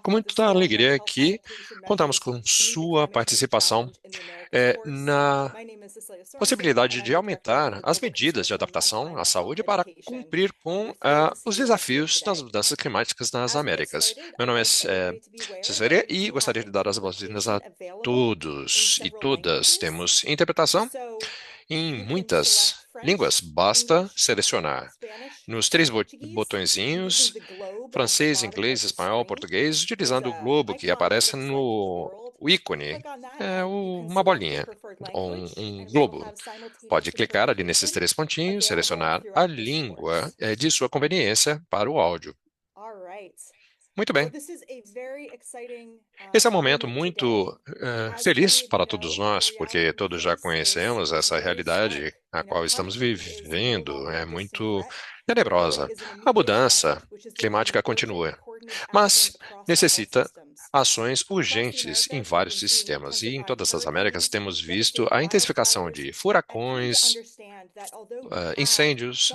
Com muita alegria que contamos com sua participação na possibilidade de aumentar as medidas de adaptação à saúde para cumprir com os desafios das mudanças climáticas nas Américas. Meu nome é Cesare e gostaria de dar as boas-vindas a todos e todas. Temos interpretação em muitas línguas. Basta selecionar nos três botõezinhos francês, inglês, espanhol, português, utilizando o globo que aparece no o ícone, uma bolinha, ou um globo. Pode clicar ali nesses três pontinhos, selecionar a língua de sua conveniência para o áudio. Muito bem. Esse é um momento muito feliz para todos nós, porque todos já conhecemos essa realidade a qual estamos vivendo. É muito tenebrosa. A mudança climática continua, mas necessita ações urgentes em vários sistemas. E em todas as Américas temos visto a intensificação de furacões, incêndios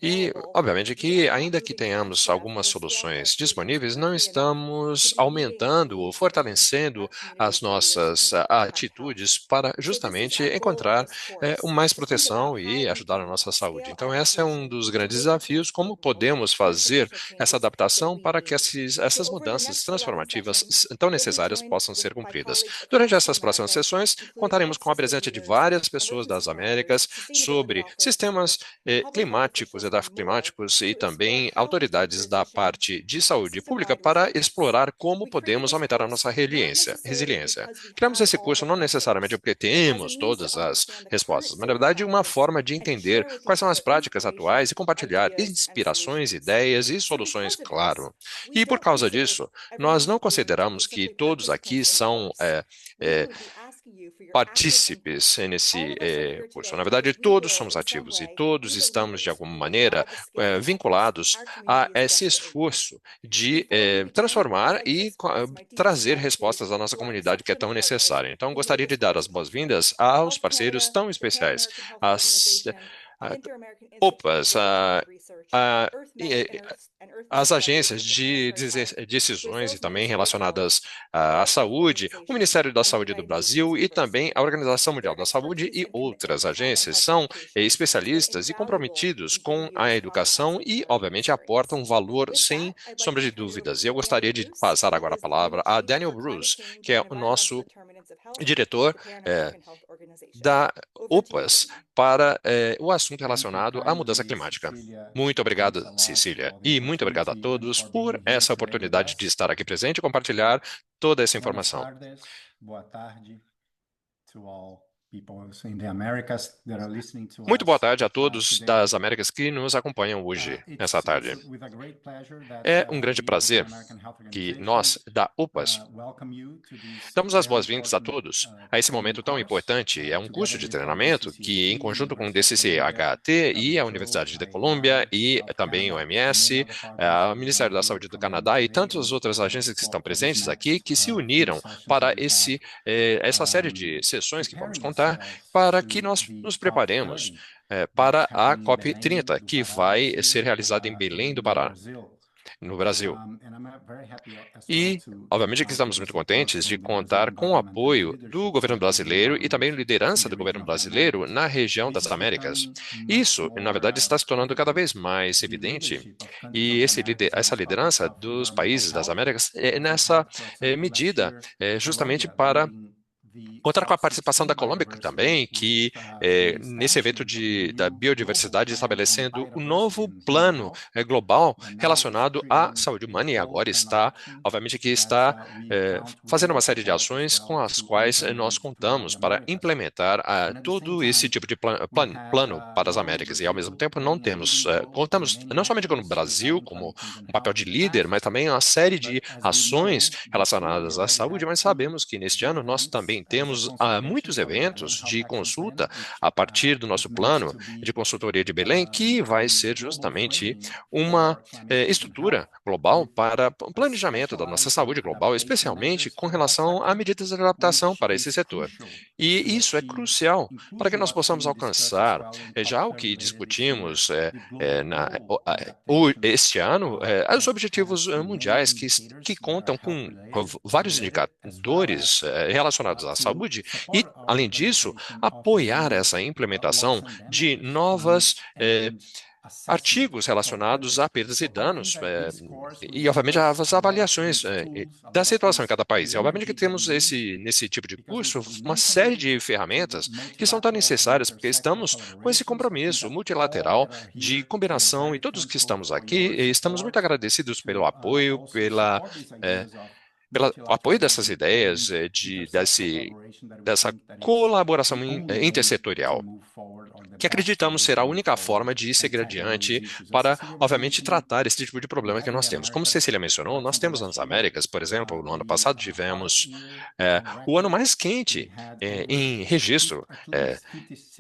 e, obviamente, que ainda que tenhamos algumas soluções disponíveis, não estamos aumentando ou fortalecendo as nossas atitudes para justamente encontrar mais proteção e ajudar a nossa saúde. Então, esse é um dos grandes desafios, como podemos fazer essa adaptação para que essas mudanças transformativas tão necessárias possam ser cumpridas. Durante essas próximas sessões, contaremos com a presença de várias pessoas das Américas sobre sistemas climáticos, edafoclimáticos e também autoridades da parte de saúde pública para explorar como podemos aumentar a nossa resiliência. Criamos esse curso não necessariamente porque temos todas as respostas, mas na verdade uma forma de entender quais são as práticas atuais e compartilhar inspirações, ideias e soluções, claro. E por causa disso, nós não consideramos que todos aqui são é, partícipes nesse curso. Na verdade, todos somos ativos e todos estamos, de alguma maneira, vinculados a esse esforço de transformar e trazer respostas à nossa comunidade que é tão necessária. Então, gostaria de dar as boas-vindas aos parceiros tão especiais, às a- OPAs, as agências de decisões e também relacionadas à saúde, o Ministério da Saúde do Brasil e também a Organização Mundial da Saúde e outras agências são especialistas e comprometidos com a educação e, obviamente, aportam valor sem sombra de dúvidas. E eu gostaria de passar agora a palavra a Daniel Bruce, que é o nosso diretor da OPAS para o assunto relacionado à mudança climática. Muito obrigado, Cecília, e muito obrigado a todos por essa oportunidade de estar aqui presente e compartilhar toda essa Buenas informação. tardes, boa tarde to all people in the Americas that are listening to Muito boa us tarde a todos today. das Américas que nos acompanham hoje, nessa tarde. It's with a great pleasure that É um grande we, the Pan prazer American Health que Organization, nós, da OPAS, welcome you to this damos as very boas-vindas a important todos a esse training momento tão course, importante. É um curso together de with the treinamento que, em DCCT, conjunto com o University of Columbia, DCCHT e a WHO, Universidade de Colômbia IARC, e Health também o Canada, and many OMS, other partners o that Ministério da will Saúde do come Canadá e today tantas outras agências que estão for this presentes aqui, next que se few uniram sessions that para we have. essa série de sessões que vamos Preparing contar, ourselves para que to nós the nos preparemos COP30 para that's a happening in Belém COP30, do que Pará this vai ser year realizada em Belém do in Pará, Brazil. no Brasil. And I'm very happy as well E, to obviamente, que count with estamos the muito support contentes de from the contar Brazilian com o government and the apoio do leadership governo from the Brazilian brasileiro e também government liderança in the do region governo of the brasileiro Americas. na região This das is Américas. becoming much Isso, na more verdade, está se tornando cada critical. vez mais The evidente, leadership of countries e of the Americas on essa this topic liderança of dos environmental países das health, Américas as we nessa had, for example, last medida, year, justamente Colombia para leading the contar com a participação da COP16 Colômbia biodiversity também, with que the nesse evento establishment of a da new global biodiversidade plan on estabelecendo o biodiversity novo and human plano health global that now is relacionado à triggering saúde humana its e global agora plan of está, action obviamente, que that está we count with fazendo your uma série de support as ações com well as to quais nós implement to all contamos the para Americas. implementar And at the same todo esse time, tipo de we have plano para as not only Américas. E, ao mesmo Brazil tempo, não playing a temos, leading role in contamos many não somente com o actions Brasil regarding como climate change and um papel health de in the líder, past, mas também uma série but de as we ações know, this year we relacionadas à already saúde, had mas two sabemos que neste big ano nós também events também temos muitos eventos de consulta a partir do nosso plano de consultoria de Belém, que vai ser justamente uma estrutura global para o planejamento da nossa saúde global, especialmente com relação a medidas de adaptação para esse setor. E isso é crucial para que nós possamos alcançar já o que discutimos este ano, os objetivos mundiais que contam com vários indicadores relacionados à saúde e, além disso, apoiar essa implementação de novas artigos relacionados a perdas e danos, e obviamente as avaliações da situação em cada país. E obviamente que temos nesse tipo de curso uma série de ferramentas que são tão necessárias porque estamos com esse compromisso multilateral de combinação e todos que estamos aqui estamos muito agradecidos pelo apoio, pelo apoio dessas ideias, dessa colaboração intersetorial que acreditamos ser a única forma de seguir adiante para, obviamente, tratar esse tipo de problema que nós temos. Como Cecília mencionou, nós temos nas Américas, por exemplo, no ano passado tivemos o ano mais quente em registro.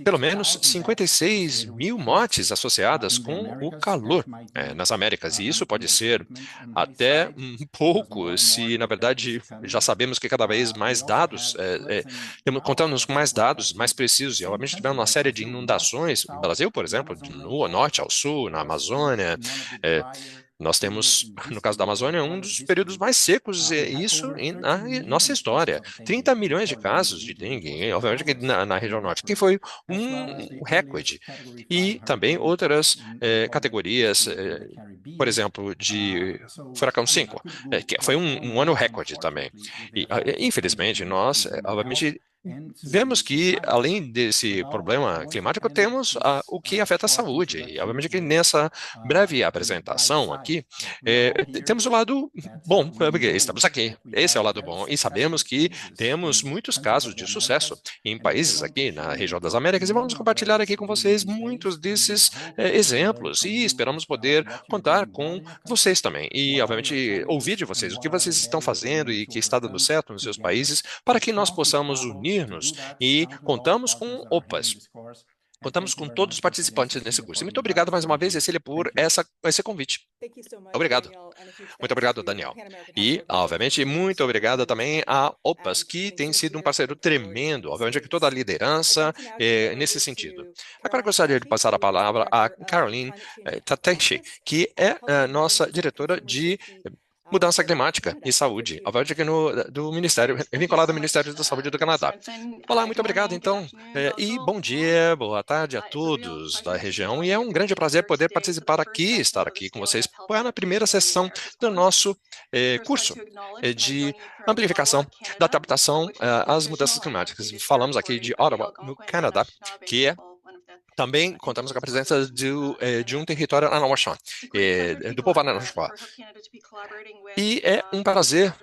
Pelo menos 56 mil mortes associadas com o calor nas Américas, e isso pode ser até um pouco, se na verdade já sabemos que cada vez mais dados, contamos com mais dados mais precisos, e obviamente tivemos uma série de inundações no Brasil, por exemplo, no norte ao sul, na Amazônia. Nós temos, no caso da Amazônia, um dos períodos mais secos, isso na nossa história. 30 milhões de casos de dengue, obviamente que na região norte, que foi um recorde. E também outras categorias, por exemplo, de Furacão 5, que foi um ano recorde também. E, infelizmente, nós, obviamente, vemos que, além desse problema climático, temos o que afeta a saúde. E, obviamente, que nessa breve apresentação aqui, temos o lado bom, porque estamos aqui. Esse é o lado bom. E sabemos que temos muitos casos de sucesso em países aqui na região das Américas, e vamos compartilhar aqui com vocês muitos desses exemplos. E esperamos poder contar com vocês também. E, obviamente, ouvir de vocês o que vocês estão fazendo e que está dando certo nos seus países, para que nós possamos unir-nos e contamos com OPAs. Contamos com todos os participantes nesse curso. E muito obrigado mais uma vez, Cecília, por esse convite. Obrigado. Muito obrigado, Daniel. E, obviamente, muito obrigado também a OPAS, que tem sido um parceiro tremendo, obviamente, que toda a liderança nesse sentido. Agora gostaria de passar a palavra a Caroline Tateshi, que é a nossa diretora de Mudança Climática e Saúde, obviamente aqui do Ministério, vinculado ao Ministério da Saúde do Canadá. Olá, muito obrigado, então, e bom dia, boa tarde a todos da região, e é um grande prazer poder participar aqui, estar aqui com vocês para a primeira sessão do nosso curso de amplificação da adaptação às mudanças climáticas. Falamos aqui de Ottawa, no Canadá, que é também contamos com a presença de um território Anawashon, do povo Anawashon. E é um prazer,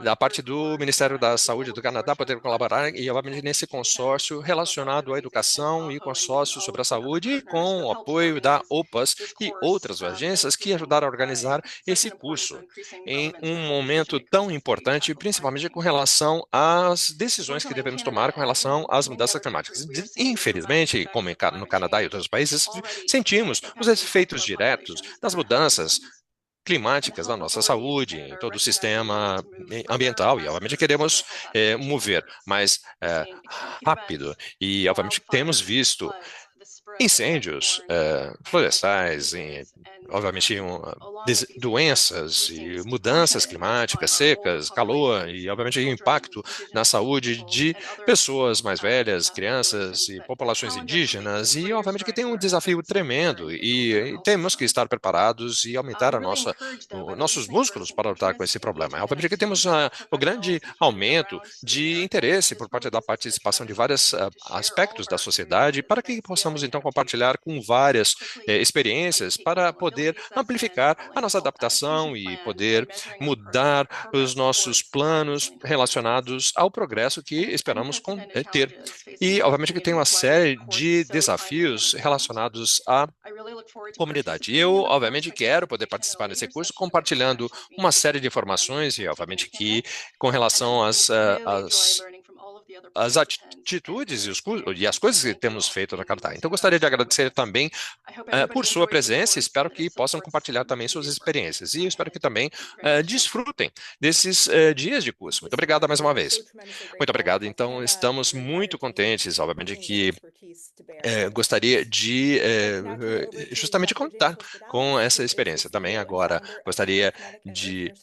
da parte do Ministério da Saúde do Canadá, poder colaborar e, obviamente, nesse consórcio relacionado à educação e consórcio sobre a saúde, com o apoio da OPAS e outras agências que ajudaram a organizar esse curso em um momento tão importante, principalmente com relação às decisões que devemos tomar com relação às mudanças climáticas. Infelizmente, como no Canadá e outros países, sentimos os efeitos diretos das mudanças climáticas na nossa saúde, em todo o sistema ambiental, e obviamente queremos mover mais rápido, e obviamente temos visto incêndios florestais, obviamente doenças e mudanças climáticas, secas, calor e obviamente impacto na saúde de pessoas mais velhas, crianças e populações indígenas, e obviamente que tem um desafio tremendo e temos que estar preparados e aumentar nossos músculos para lutar com esse problema. Obviamente que temos o grande aumento de interesse por parte da participação de vários aspectos da sociedade para que possamos então compartilhar com várias experiências para poder amplificar a nossa adaptação e poder mudar os nossos planos relacionados ao progresso que esperamos ter. E, obviamente, que tem uma série de desafios relacionados à comunidade. Eu, obviamente, quero poder participar desse curso compartilhando uma série de informações e, obviamente, que com relação às as atitudes e as coisas que temos feito na Canadá. Então, gostaria de agradecer também por sua presença. Espero que possam compartilhar também suas experiências. E eu espero que também desfrutem desses dias de curso. Muito obrigado mais uma vez. Muito obrigado. Então, estamos muito contentes, obviamente, que gostaria de justamente contar com essa experiência. Também agora gostaria de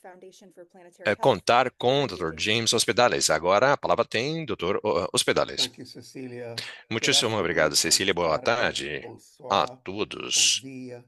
contar com o Dr. James Hospedales. Agora a palavra tem Dr. Hospedales. Thank you, Cecilia. Good Muitíssimo obrigado, afternoon, Cecília. Boa boa tarde, tarde a bonsoir, bom todos. dia.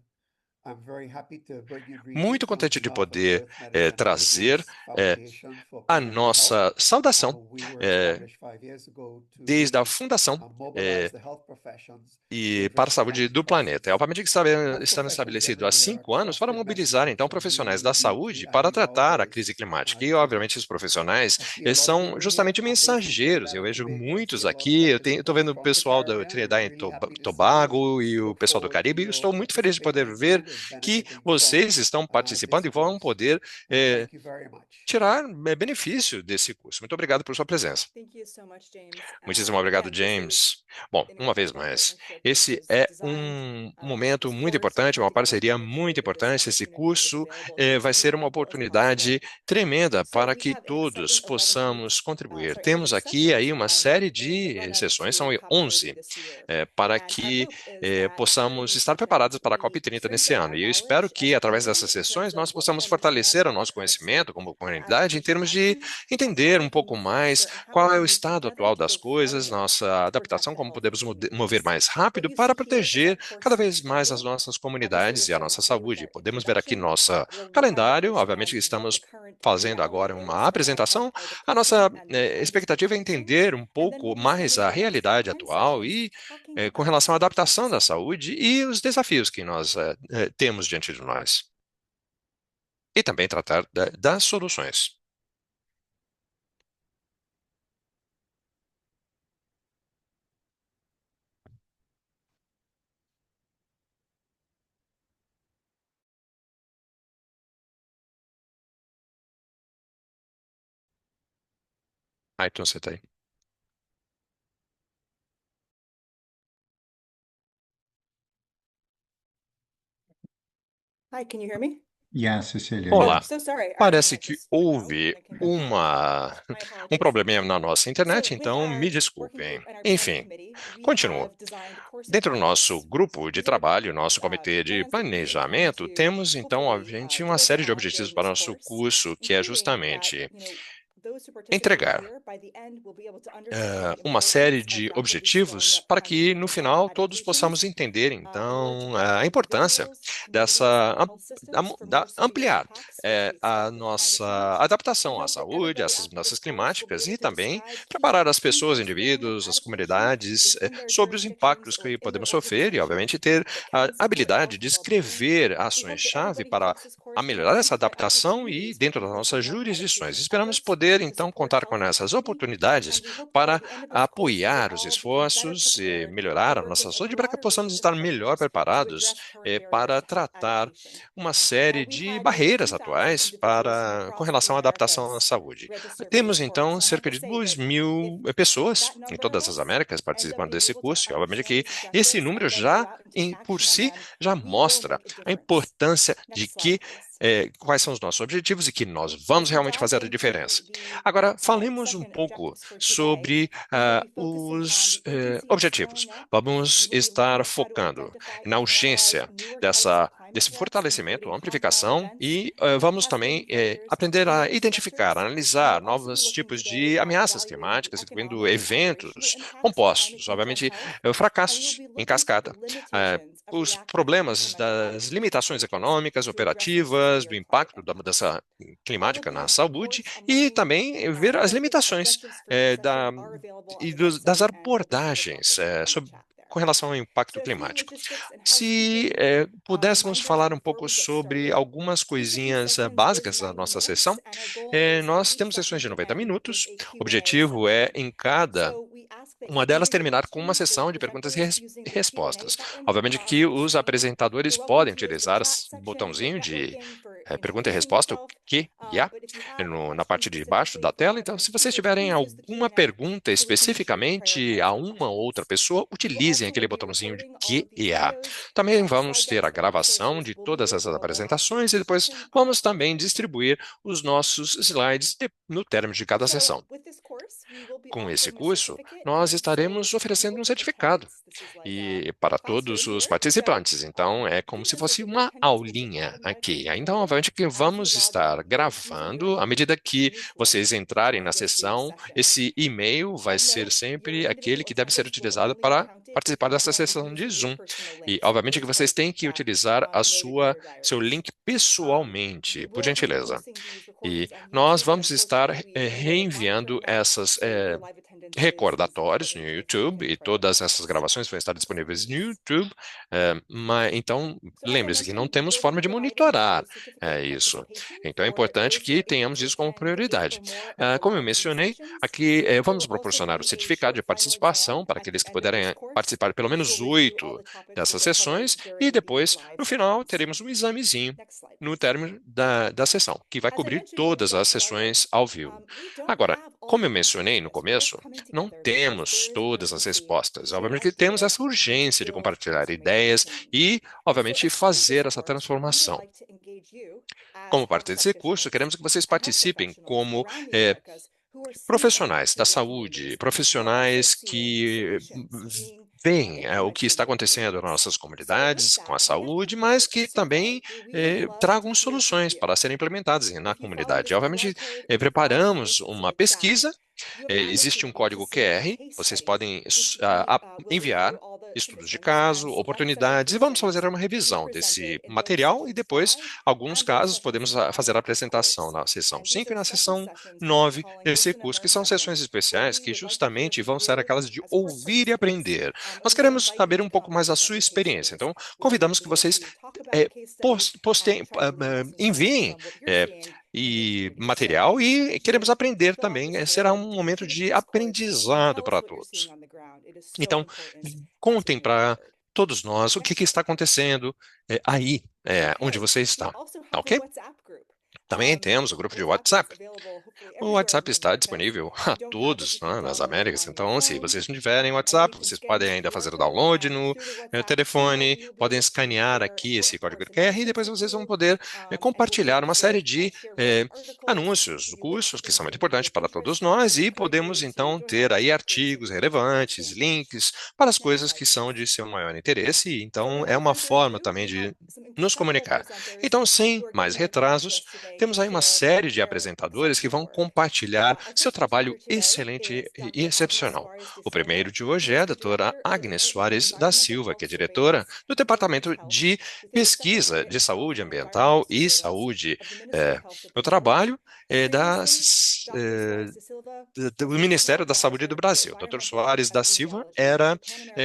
I'm very happy to bring you Muito greetings on contente de behalf of the poder Earth Medicine trazer Business Foundation for a Community Health. nossa saudação We were eh, established 5 years ago to desde a really fundação mobilize the health professions to e para a address the saúde health do planeta. É, crisis. obviamente que Health estamos professionals estabelecidos há everywhere are 5 anos para trusted mobilizar, então, messengers of profissionais da really deeply saúde para adding our tratar a crise voice climática. E, to obviamente, it. os profissionais I see a eles lot of são people here. justamente Foundation Care mensageiros. Eu Better vejo Together. I see muitos a lot of aqui. Eu estou participants vendo o from the pessoal da Caribbean. Trinidad We're e really happy to see you. Tobago e o Look pessoal do forward to Caribe. Eu your estou muito feliz de poder participating ver soon and que benefiting from vocês estão participando this e vão course. poder And eh, thank you very much. tirar benefício desse curso. Muito obrigado por sua presença. Muitíssimo obrigado, James. Bom, uma vez mais, esse é um momento muito importante, uma parceria muito importante. Esse curso vai ser uma oportunidade tremenda para que todos possamos contribuir. Temos aqui aí uma série de sessões, são 11, para que possamos estar preparados para a COP30 nesse ano. E eu espero que, através dessas sessões, nós possamos fortalecer o nosso conhecimento como comunidade em termos de entender um pouco mais qual é o estado atual das coisas, nossa adaptação, como podemos mover mais rápido para proteger cada vez mais as nossas comunidades e a nossa saúde. Podemos ver aqui nosso calendário, obviamente estamos fazendo agora uma apresentação. A nossa expectativa é entender um pouco mais a realidade atual e com relação à adaptação da saúde e os desafios que nós temos diante de nós. E também tratar das soluções. Ah, então você está aí. Hi, can you hear me? Yes, Cecilia, Oh, Olá. yeah. so sorry. Our Parece internet que just went out houve and I couldn't hear you. My um apologies. probleminha na nossa internet, So with então me our working desculpem. group and our planning Enfim, committee, we continuo. have designed course Dentro do nosso objectives. grupo de These are trabalho, nosso comitê de plans that we intend planejamento, to temos então, hopefully obviamente, uma série de deliver on objetivos during para o this nosso course, curso, que é including that, justamente those who participate entregar here by the end will be able to understand the uma série importance of de rapidly slowing objetivos up para time to que, no metabolic final, todos possamos adaptations entender, in order to então, a provide importância individuals, communities, dessa and health systems for more severe ampliar impacts related a with climate nossa change. adaptação We à hope that saúde, everybody essas after this mudanças course will be climáticas able e to também describe key preparar as pessoas, industry-specific indivíduos, as adaptations comunidades within their sobre os jurisdictions impactos or que within podemos their sofrer e, organizations obviamente, ter that a can support habilidade health de and well-being. escrever We hope that ações-chave everybody who para takes this course a will melhorar essa identify adaptação e, opportunities for dentro das nossas increasing health jurisdições, adaptation esperamos efforts poder, to então, support contar com health and essas well-being. oportunidades And we hope that by para the end of this course, we will apoiar os all become better esforços e prepared melhorar to a work nossa in a saúde para que broader possamos range of estar melhor partners to preparados address current barriers para to tratar adaptation. uma série We've de had nearly barreiras 2,000 atuais individuals from com across the relação à adaptação à Americas saúde. register for Temos, this course. então, And I have cerca to de say that 2.000 if pessoas that em number of todas as us Américas ends up participando being desse able to curso, e, obviamente, que understand these esse objectives número and then go já, out and take por action on si, them, já we will mostra make a a difference. importância de Next slide, que please. quais são os nossos objetivos e que nós So as vamos we realmente dive fazer a into diferença. the Agora, falemos um second pouco objectives for today, sobre we will be focusing on os the urgency of objetivos. slowing up. Vamos We will be looking estar to try to focando identify na and analyze urgência newer types of climate desse threats, fortalecimento, including compounding amplificação events, e vamos também cascading failures, and aprender a changing identificar, stressors. And analisar we'll also be novos looking tipos today de at ameaças evaluating the climáticas, incluindo economic and operational eventos impacts of climate compostos, change on obviamente, health. And we will fracassos be em looking at the cascata. limitations of Os reacting to problemas incremental das adaptations limitações approaches econômicas, to addressing operativas, do severe climate impacto da impacts. mudança All of climática na these saúde reports and e learning também ver as limitações objectives for this eh, session da, are available on e the das website, and we'll be able to drop abordagens the link in the sobre, chat there. com relação ao impacto So a few climático. logistics and Se housekeeping pudéssemos reminders falar um before pouco we get sobre started. algumas Each of these coisinhas sessions is básicas da 90 nossa minutes, sessão, and our goal is for nós each temos session sessões de to 90 end with minutos. a O Q&A objetivo é, section. em cada So we ask that uma you delas use your terminar com uma questions for the sessão de perguntas e presenters using the Q&A respostas. button at the Obviamente bottom que of your os screen. apresentadores You're welcome podem to use the utilizar chat o section for botãozinho de networking, for pergunta e resposta, o QA, na parte de baixo da tela. Então, se vocês tiverem alguma pergunta especificamente a uma ou outra pessoa, utilizem aquele botãozinho de QA. Também vamos ter a gravação de todas essas apresentações e depois vamos também distribuir os nossos slides no término de cada sessão. Com esse curso, nós estaremos oferecendo um certificado e para todos os participantes. Então, é como se fosse uma aulinha aqui. Então, obviamente que vamos estar gravando à medida que vocês entrarem na sessão. Esse e-mail vai ser sempre aquele que deve ser utilizado para participar dessa sessão de Zoom. E, obviamente, que vocês têm que utilizar seu link pessoalmente, por gentileza. E nós vamos estar reenviando essas recordatórios no YouTube, e todas essas gravações vão estar disponíveis no YouTube. Então, lembre-se que não temos forma de monitorar isso. Então, é importante que tenhamos isso como prioridade. Como eu mencionei, aqui vamos proporcionar o certificado de participação para aqueles que puderem participar pelo menos 8 dessas sessões, e depois, no final, teremos um examezinho no término da sessão, que vai cobrir todas as sessões ao vivo. Agora, como eu mencionei no começo, não temos todas as respostas. Obviamente que temos essa urgência de compartilhar ideias e, obviamente, fazer essa transformação. Como parte desse curso, queremos que vocês participem como profissionais da saúde, profissionais que veem o que está acontecendo nas nossas comunidades com a saúde, mas que também tragam soluções para serem implementadas na comunidade. Obviamente, preparamos uma pesquisa. Existe um código QR, vocês podem enviar estudos de caso, oportunidades, e vamos fazer uma revisão desse material e depois, alguns casos, podemos fazer a apresentação na sessão 5 e na sessão 9 desse curso, que são sessões especiais que justamente vão ser aquelas de ouvir e aprender. Nós queremos saber um pouco mais da sua experiência, então convidamos que vocês enviem material e queremos aprender também. Será um momento de aprendizado para todos. Então, contem para todos nós o que está acontecendo aí, onde você está, tá ok? Também temos o grupo de WhatsApp. O WhatsApp está disponível a todos, né, nas Américas. Então, se vocês não tiverem WhatsApp, vocês podem ainda fazer o download no telefone, podem escanear aqui esse código QR e depois vocês vão poder compartilhar uma série de anúncios, cursos que são muito importantes para todos nós, e podemos então ter aí artigos relevantes, links para as coisas que são de seu maior interesse. Então, é uma forma também de nos comunicar. Então, sem mais retrasos, temos aí uma série de apresentadores que vão compartilhar seu trabalho excelente e excepcional. O primeiro de hoje é a doutora Agnes Soares da Silva, que é diretora do Departamento de Pesquisa de Saúde Ambiental e Saúde no Trabalho do Ministério da Saúde do Brasil. Dr. Soares da Silva era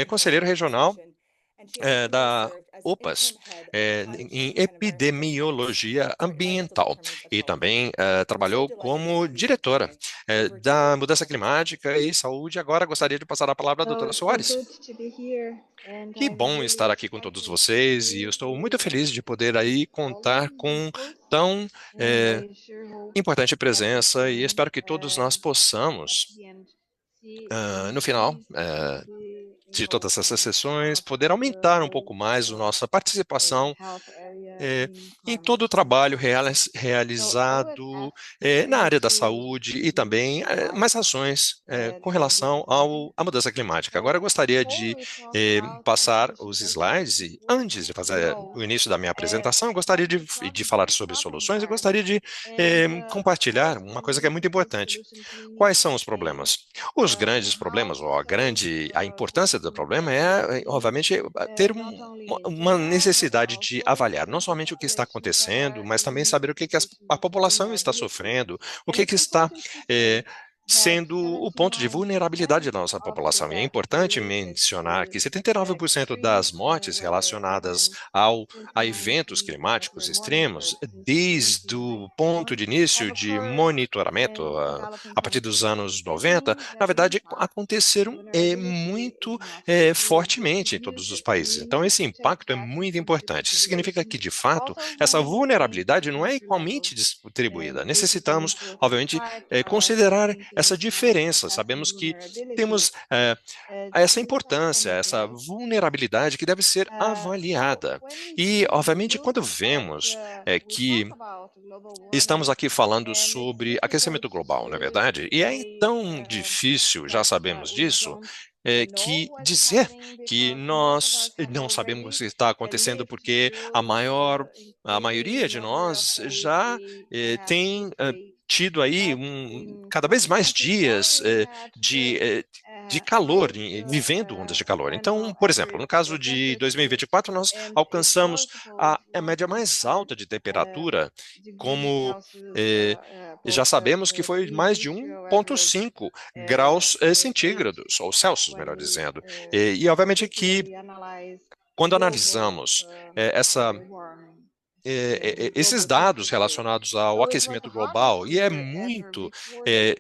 conselheiro regional da OPAS, em epidemiologia ambiental, e também trabalhou como diretora da mudança climática e saúde. Agora gostaria de passar a palavra à doutora Soares. Que bom estar aqui com todos vocês, e eu estou muito feliz de poder aí contar com tão importante presença, e espero que todos nós possamos, no final de todas essas sessões, poder aumentar um pouco mais a nossa participação em todo o trabalho realizado na área da saúde, e também mais ações com relação à mudança climática. Agora eu gostaria de passar os slides, e antes de fazer o início da minha apresentação, eu gostaria de falar sobre soluções, e gostaria de compartilhar uma coisa que é muito importante. Quais são os problemas? Os grandes problemas, ou a importância do problema obviamente, ter uma necessidade de avaliar não somente o que está acontecendo, mas também saber o que a população está sofrendo, o que está sendo o ponto de vulnerabilidade da nossa população. E é importante mencionar que 79% das mortes relacionadas a eventos climáticos extremos, desde o ponto de início de monitoramento, a partir dos anos 90, na verdade, aconteceram muito fortemente em todos os países. Então, esse impacto é muito importante. Isso significa que, de fato, essa vulnerabilidade não é igualmente distribuída. Necessitamos, obviamente, considerar essa diferença. Sabemos que temos essa importância, essa vulnerabilidade que deve ser avaliada. E, obviamente, quando vemos que estamos aqui falando sobre aquecimento global, não é verdade? E é tão difícil, já sabemos disso, que dizer que nós não sabemos o que está acontecendo porque a maioria de nós já tem tido aí cada vez mais dias de calor, vivendo ondas de calor. Então, por exemplo, no caso de 2024, nós alcançamos a média mais alta de temperatura, como já sabemos que foi mais de 1,5 graus centígrados, ou Celsius, melhor dizendo. Obviamente que quando analisamos esses dados relacionados ao aquecimento global, e é muito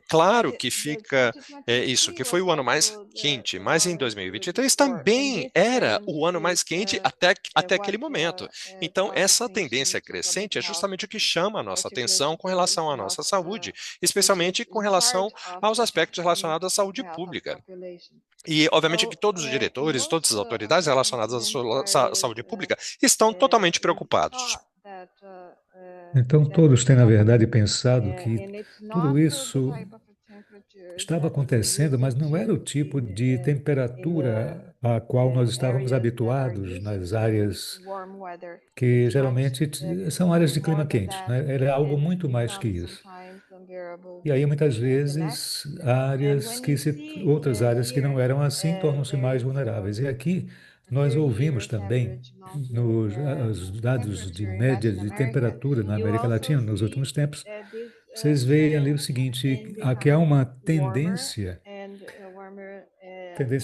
claro que fica isso, que foi o ano mais quente, mas em 2023 também era o ano mais quente até aquele momento. Então, essa tendência crescente é justamente o que chama a nossa atenção com relação à nossa saúde, especialmente com relação aos aspectos relacionados à saúde pública. E, obviamente, que todos os diretores, todas as autoridades relacionadas à saúde pública estão totalmente preocupados. Então, todos têm, na verdade, pensado que tudo isso estava acontecendo, mas não era o tipo de temperatura a qual nós estávamos habituados nas áreas que geralmente são áreas de clima quente, né? Era algo muito mais que isso. E aí, muitas vezes, outras áreas que não eram assim tornam-se mais vulneráveis. E aqui nós ouvimos também os dados de média de temperatura na América Latina nos últimos tempos. Vocês veem ali o seguinte, aqui há uma tendência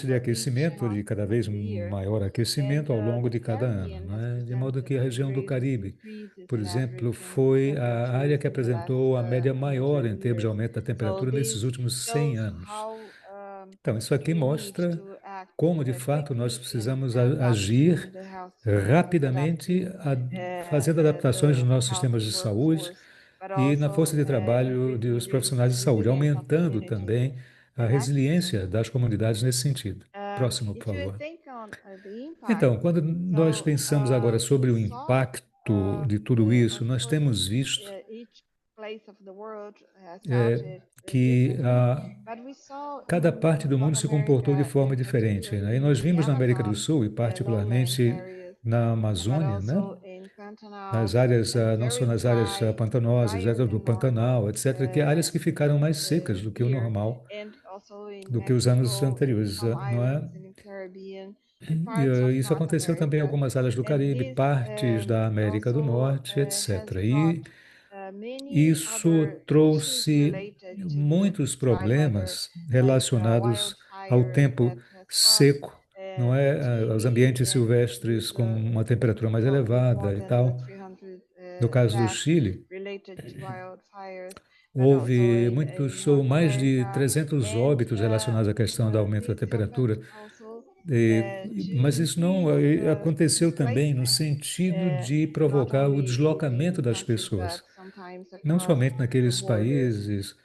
de aquecimento, de cada vez maior aquecimento ao longo de cada ano, né? De modo que a região do Caribe, por exemplo, foi a área que apresentou a média maior em termos de aumento da temperatura nesses últimos 100 anos. Então, isso aqui mostra como, de fato, nós precisamos agir rapidamente, fazendo adaptações nos nossos sistemas de saúde e na força de trabalho dos profissionais de saúde, aumentando também a resiliência das comunidades nesse sentido. Próximo, por favor. Então, quando nós pensamos agora sobre o impacto de tudo isso, nós temos visto que cada parte do mundo se comportou de forma diferente, né? E nós vimos na América do Sul, e particularmente na Amazônia, né? Nas áreas, não só nas áreas pantanosas, áreas do Pantanal, etc., que áreas que ficaram mais secas do que o normal, do que os anos anteriores, não é? E isso aconteceu também em algumas áreas do Caribe, partes da América do Norte, etc. E isso trouxe muitos problemas relacionados ao tempo seco, não é? Aos ambientes silvestres com uma temperatura mais elevada e tal. No caso do Chile, houve ou mais de 300 óbitos relacionados à questão do aumento da temperatura. Mas isso não aconteceu também no sentido de provocar o deslocamento das pessoas, não somente naqueles países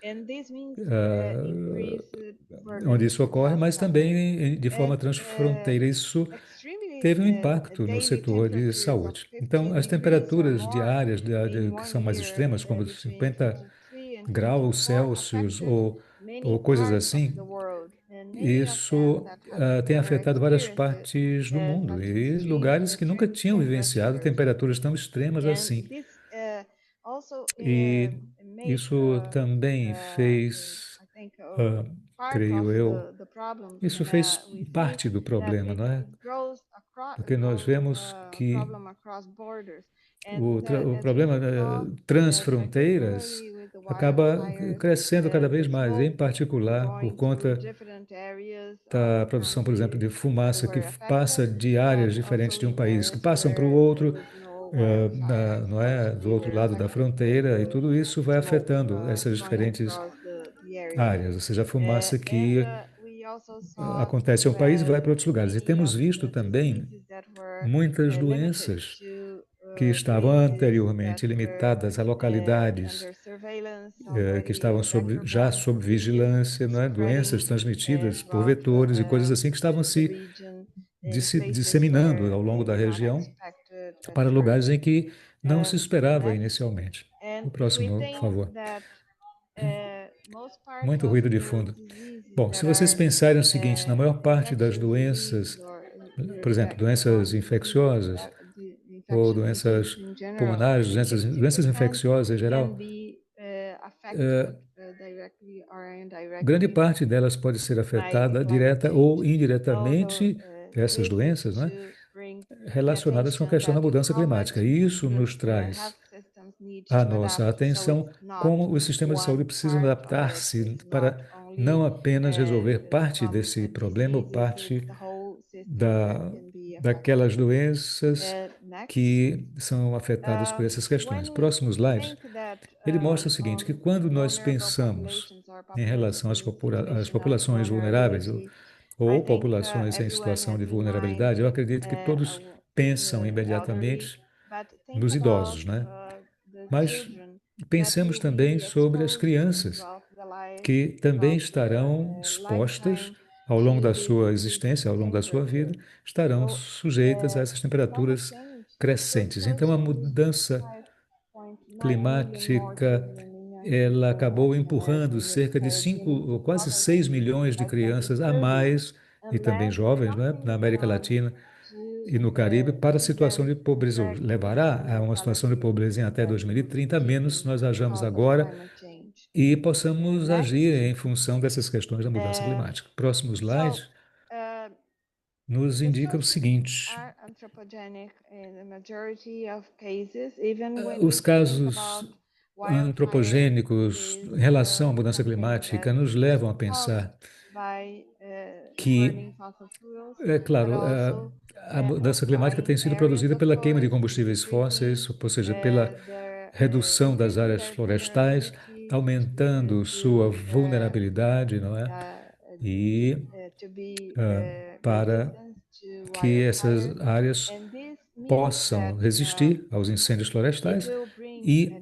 onde isso ocorre, mas também de forma transfronteira. Isso teve um impacto no setor de saúde. Então, as temperaturas diárias que são mais extremas, como 50 graus Celsius ou coisas assim, isso tem afetado várias partes do mundo e lugares que nunca tinham vivenciado temperaturas tão extremas assim. E isso também fez, creio eu, isso fez parte do problema, não é? Porque nós vemos que o problema transfronteiras acaba crescendo cada vez mais, em particular por conta da produção, por exemplo, de fumaça que passa de áreas diferentes de um país, que passam para o outro, não é, do outro lado da fronteira, e tudo isso vai afetando essas diferentes áreas, ou seja, a fumaça que acontece em um país vai para outros lugares. E temos visto também muitas doenças que estavam anteriormente limitadas a localidades que estavam já sob vigilância, não é? Doenças transmitidas por vetores e coisas assim que estavam se disseminando ao longo da região para lugares em que não se esperava inicialmente. O próximo, por favor. Muito ruído de fundo. Bom, se vocês pensarem o seguinte, na maior parte das doenças, por exemplo, doenças infecciosas ou doenças pulmonares, doenças infecciosas em geral, grande parte delas pode ser afetada direta ou indiretamente, essas doenças, né, relacionadas com a questão da mudança climática. E isso nos traz à nossa atenção como os sistemas de saúde precisam adaptar-se para não apenas resolver parte desse problema ou parte da, daquelas doenças que são afetadas por essas questões. Próximo slide, ele mostra o seguinte, que quando nós pensamos em relação às populações vulneráveis ou populações em situação de vulnerabilidade, eu acredito que todos pensam imediatamente nos idosos, né? Mas pensemos também sobre as crianças, que também estarão expostas ao longo da sua existência, ao longo da sua vida, estarão sujeitas a essas temperaturas crescentes. Então, a mudança climática, ela acabou empurrando cerca de 5 ou quase 6 milhões de crianças a mais, e também jovens, né, na América Latina e no Caribe, para a situação de pobreza. Levará a uma situação de pobreza em até 2030, a menos nós hajamos agora e possamos agir em função dessas questões da mudança climática. Próximo slide nos indica o seguinte: os casos antropogênicos em relação à mudança climática nos levam a pensar que, é claro, a mudança climática tem sido produzida pela queima de combustíveis fósseis, ou seja, pela redução das áreas florestais, aumentando sua vulnerabilidade, não é? E para que essas áreas possam resistir aos incêndios florestais e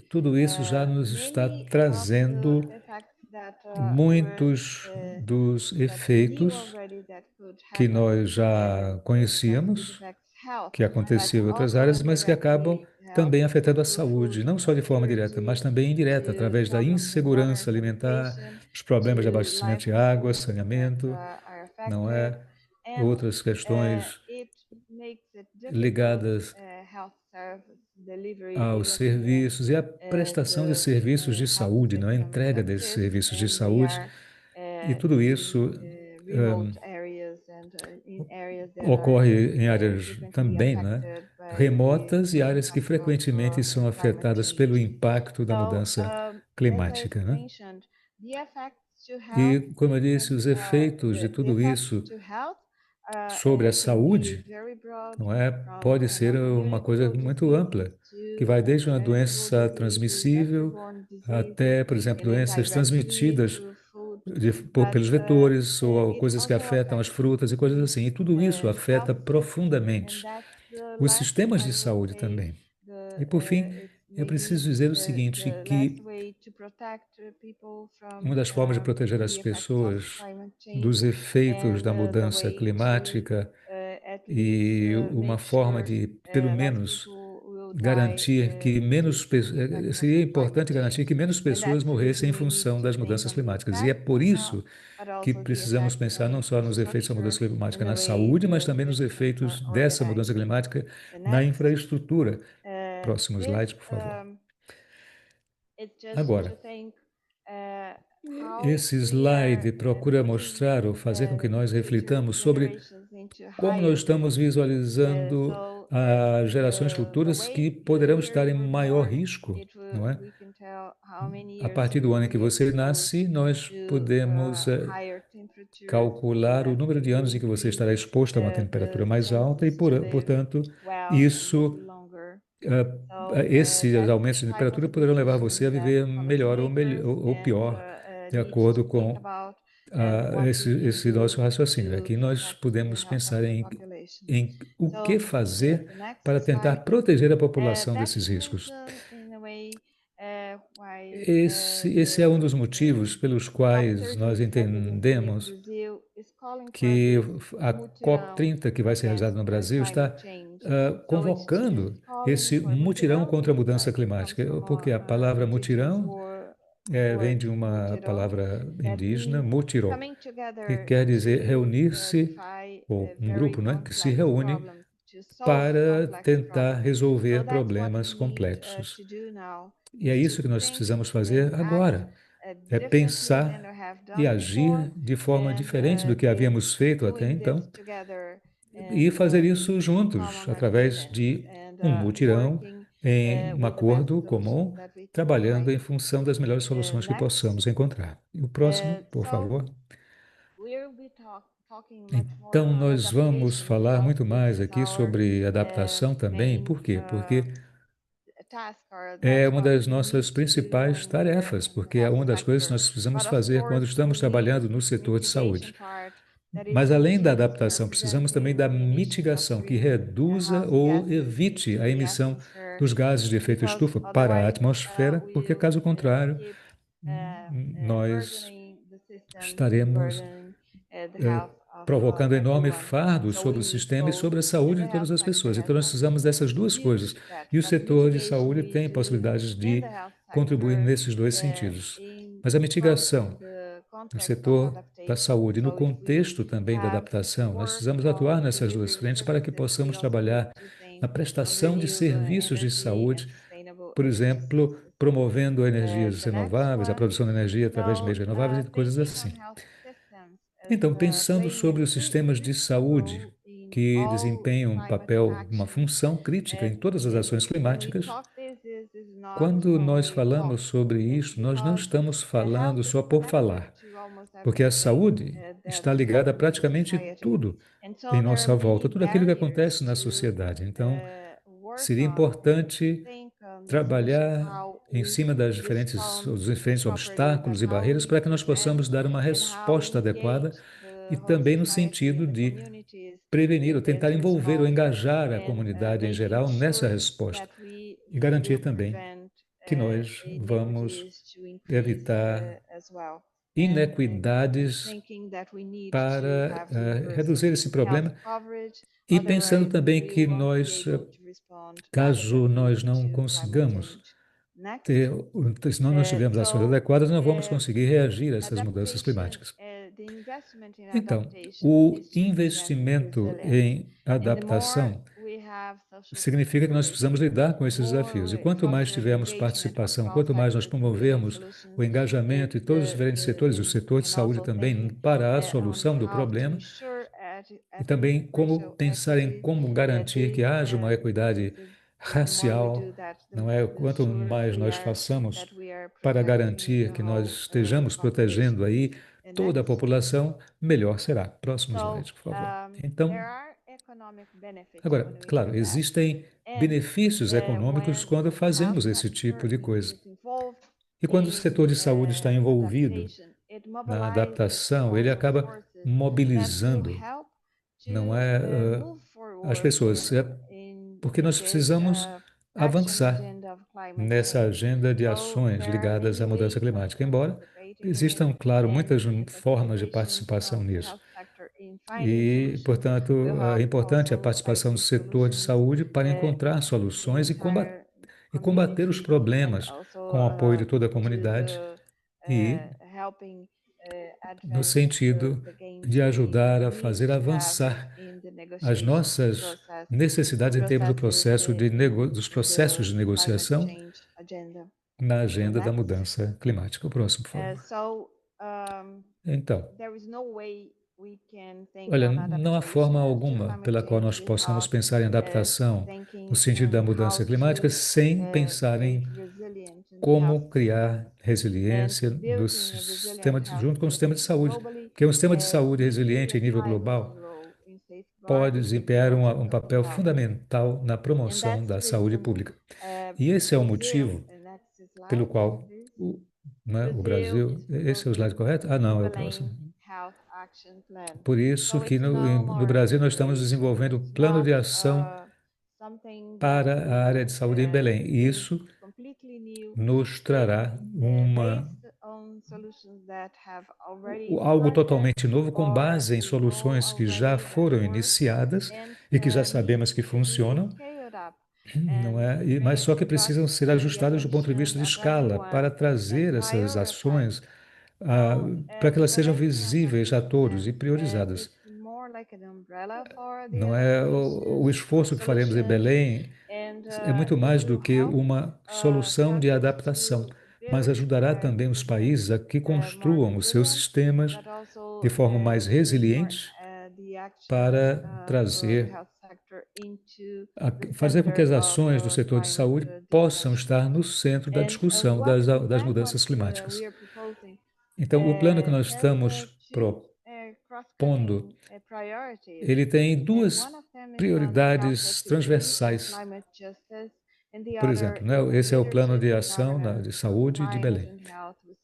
tudo isso já nos está trazendo muitos dos efeitos que nós já conhecíamos, que aconteciam em outras áreas, mas que acabam também afetando a saúde, não só de forma direta, mas também indireta, através da insegurança alimentar, os problemas de abastecimento de água, saneamento, não é? Outras questões ligadas aos serviços e à prestação de serviços de saúde, não é? A entrega desses serviços de saúde, e tudo isso ocorre em áreas também, né, remotas e áreas que frequentemente são afetadas pelo impacto da mudança climática, né? E, como eu disse, os efeitos de tudo isso sobre a saúde, não é, pode ser uma coisa muito ampla, que vai desde uma doença transmissível até, por exemplo, doenças transmitidas pelos vetores ou coisas que afetam as frutas e coisas assim. E tudo isso afeta profundamente os sistemas de saúde também. E, por fim, eu preciso dizer o seguinte, que uma das formas de proteger as pessoas dos efeitos da mudança climática e uma forma de, pelo menos, garantir que seria importante garantir que menos pessoas morressem em função das mudanças climáticas. E é por isso que precisamos pensar não só nos efeitos da mudança climática na saúde, mas também nos efeitos dessa mudança climática na infraestrutura. Próximo slide, por favor. Agora, esse slide procura mostrar ou fazer com que nós reflitamos sobre como nós estamos visualizando a gerações futuras que poderão estar em maior risco, não é? A partir do ano em que você nasce, nós podemos calcular o número de anos em que você estará exposto a uma temperatura mais alta e, portanto, isso, esses aumentos de temperatura poderão levar você a viver melhor ou pior, de acordo com esse nosso raciocínio. Aqui nós podemos pensar em o que fazer para tentar proteger a população desses riscos. Esse é um dos motivos pelos quais nós entendemos que a COP30, que vai ser realizada no Brasil, está convocando esse mutirão contra a mudança climática, porque a palavra mutirão vem de uma palavra indígena, mutiró, que quer dizer reunir-se, ou um grupo, né, que se reúne para tentar resolver problemas complexos. E é isso que nós precisamos fazer agora, é pensar e agir de forma diferente do que havíamos feito até então, e fazer isso juntos, através de um mutirão, em um acordo comum, trabalhando em função das melhores soluções que possamos encontrar. E o próximo, por favor. Então, nós vamos falar muito mais aqui sobre adaptação também. Por quê? Porque é uma das nossas principais tarefas, porque é uma das coisas que nós precisamos fazer quando estamos trabalhando no setor de saúde. Mas, além da adaptação, precisamos também da mitigação, que reduza ou evite a emissão dos gases de efeito estufa para a atmosfera, porque, caso contrário, nós estaremos provocando enorme fardo sobre o sistema e sobre a saúde de todas as pessoas. Então, nós precisamos dessas duas coisas. E o setor de saúde tem possibilidades de contribuir nesses dois sentidos. Mas a mitigação no setor da saúde, no contexto também da adaptação, nós precisamos atuar nessas duas frentes para que possamos trabalhar na prestação de serviços de saúde, por exemplo, promovendo energias renováveis, a produção de energia através de meios renováveis e coisas assim. Então, pensando sobre os sistemas de saúde que desempenham um papel, uma função crítica em todas as ações climáticas, quando nós falamos sobre isso, nós não estamos falando só por falar, porque a saúde está ligada a praticamente tudo em nossa volta, tudo aquilo que acontece na sociedade. Então, seria importante trabalhar em cima dos diferentes obstáculos e barreiras para que nós possamos dar uma resposta adequada e também no sentido de prevenir ou tentar envolver ou engajar a comunidade em geral nessa resposta e garantir também que nós vamos evitar inequidades para reduzir esse problema e pensando também que nós, caso nós não consigamos se não tivermos ações adequadas, não vamos conseguir reagir a essas mudanças climáticas. Então, o investimento em adaptação significa que nós precisamos lidar com esses desafios. E quanto mais tivermos participação, quanto mais nós promovermos o engajamento de todos os diferentes setores, o setor de saúde também, para a solução do problema, e também como pensar em como garantir que haja uma equidade racial, não é? Quanto mais nós façamos para garantir que nós estejamos protegendo aí toda a população, melhor será. Próximo slide, por favor. Então, agora, claro, existem benefícios econômicos quando fazemos esse tipo de coisa. E quando o setor de saúde está envolvido na adaptação, ele acaba mobilizando, não é, as pessoas, porque nós precisamos avançar nessa agenda de ações ligadas à mudança climática, embora existam, claro, muitas formas de participação nisso. E, portanto, é importante a participação do setor de saúde para encontrar soluções e combater os problemas com o apoio de toda a comunidade e no sentido de ajudar a fazer avançar as nossas necessidades em termos do dos processos de negociação na agenda da mudança climática. O próximo, por favor. Então, Olha, não há forma alguma pela qual nós possamos pensar em adaptação no sentido da mudança climática sem pensar em como criar resiliência no junto com o sistema de saúde. Porque um sistema de saúde resiliente em nível global pode desempenhar um papel fundamental na promoção da saúde pública. E esse é o motivo pelo qual o Brasil. Esse é o slide correto? Ah, não, é o próximo. Por isso que no Brasil nós estamos desenvolvendo o plano de ação para a área de saúde em Belém. E isso nos trará algo totalmente novo com base em soluções que já foram iniciadas e que já sabemos que funcionam, não é? Mas só que precisam ser ajustadas do ponto de vista de escala para trazer essas ações, para que elas sejam visíveis a todos e priorizadas. Não é o esforço que faremos em Belém é muito mais do que uma solução de adaptação, mas ajudará também os países a que construam os seus sistemas de forma mais resiliente para fazer com que as ações do setor de saúde possam estar no centro da discussão das mudanças climáticas. Então, o plano que nós estamos propondo, ele tem duas prioridades transversais. Por exemplo, né, esse é o plano de ação de saúde de Belém.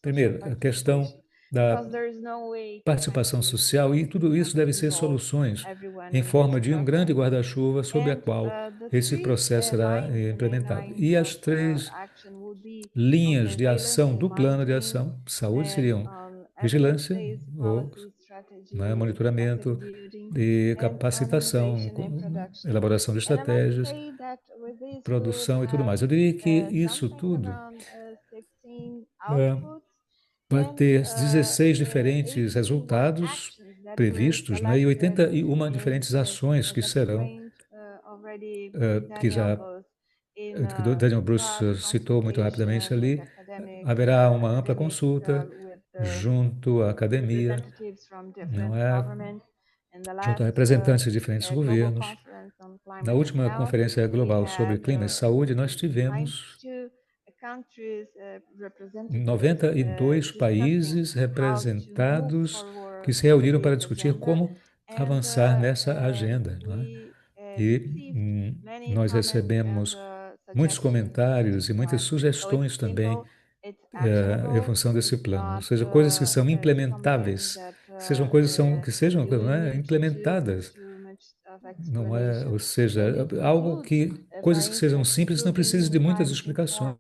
Primeiro, a questão da participação social, e tudo isso deve ser soluções em forma de um grande guarda-chuva sob a qual esse processo será implementado. E as três linhas de ação do plano de ação de saúde seriam vigilância, ou monitoramento e capacitação, elaboração de estratégias, produção e tudo mais. Eu diria que isso tudo vai ter 16 diferentes resultados previstos, né, e 81 diferentes ações que serão, que o Daniel Bruce citou muito rapidamente ali. Haverá uma ampla consulta junto à academia, não é? Junto a representantes de diferentes governos. Na última Conferência Global sobre Clima e Saúde, nós tivemos 92 países representados que se reuniram para discutir como avançar nessa agenda, não é? E nós recebemos muitos comentários e muitas sugestões também em função desse plano, ou seja, coisas que são implementáveis, que sejam que sejam, não é, implementadas, não é? Ou seja, coisas que sejam simples, não precisam de muitas explicações.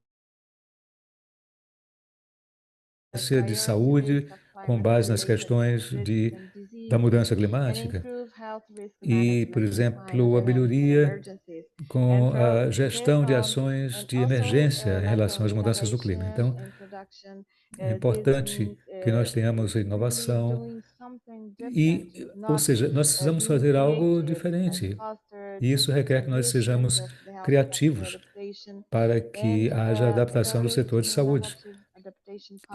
De saúde com base nas questões da mudança climática e, por exemplo, a melhoria com a gestão de ações de emergência em relação às mudanças do clima. Então, é importante que nós tenhamos inovação ou seja, nós precisamos fazer algo diferente. E isso requer que nós sejamos criativos para que haja adaptação do setor de saúde.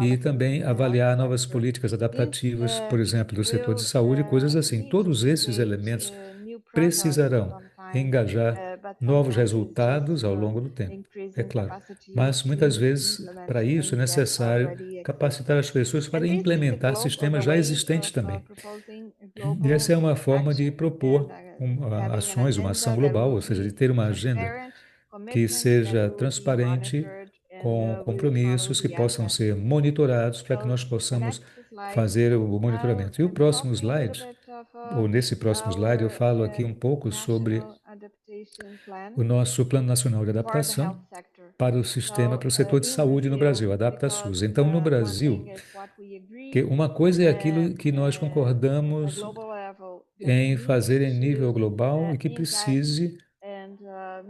E também avaliar novas políticas adaptativas, por exemplo, do setor de saúde, coisas assim. Todos esses elementos precisarão engajar novos resultados ao longo do tempo, é claro. Mas muitas vezes, para isso, é necessário capacitar as pessoas para implementar sistemas já existentes também. E essa é uma forma de propor ações, uma ação global, ou seja, de ter uma agenda que seja transparente, com compromissos que possam ser monitorados para que nós possamos fazer o monitoramento. E o próximo slide, ou nesse próximo slide, eu falo aqui um pouco sobre o nosso Plano Nacional de Adaptação para o setor de saúde no Brasil, AdaptaSUS. Então, no Brasil, que uma coisa é aquilo que nós concordamos em fazer em nível global e que precise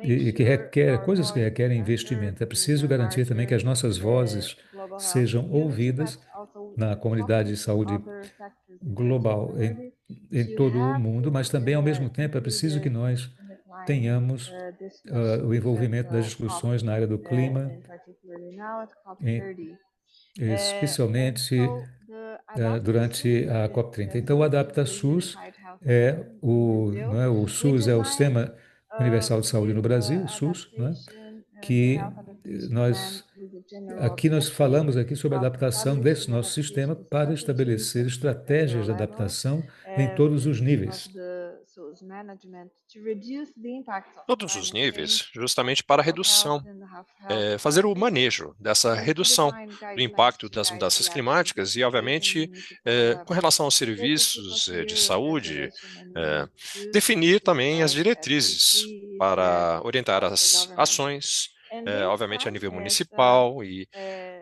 e que requer coisas que requerem investimento. É preciso garantir também que as nossas vozes sejam ouvidas na comunidade de saúde global em todo o mundo, mas também, ao mesmo tempo, é preciso que nós tenhamos o envolvimento das discussões na área do clima, especialmente durante a COP30. Então, o Adapta SUS não é, o SUS é o Sistema Universal de Saúde no Brasil, o SUS, não é? Que nós aqui nós falamos aqui sobre a adaptação desse nosso sistema para estabelecer estratégias de adaptação em todos os níveis. Todos os níveis, justamente para a redução, fazer o manejo dessa redução do impacto das mudanças climáticas e, obviamente, com relação aos serviços de saúde, definir também as diretrizes para orientar as ações, obviamente, a nível municipal. E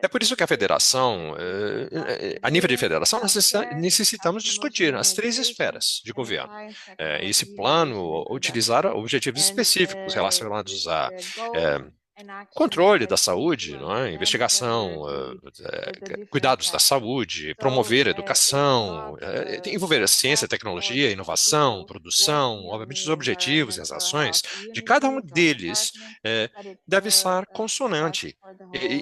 é por isso que a federação, a nível de federação, nós necessitamos discutir as três esferas de governo. Esse plano, utilizar objetivos específicos relacionados a controle da saúde, não é? Investigação, cuidados da saúde, promover a educação, envolver a ciência, tecnologia, inovação, produção, obviamente os objetivos e as ações de cada um deles deve estar consonante,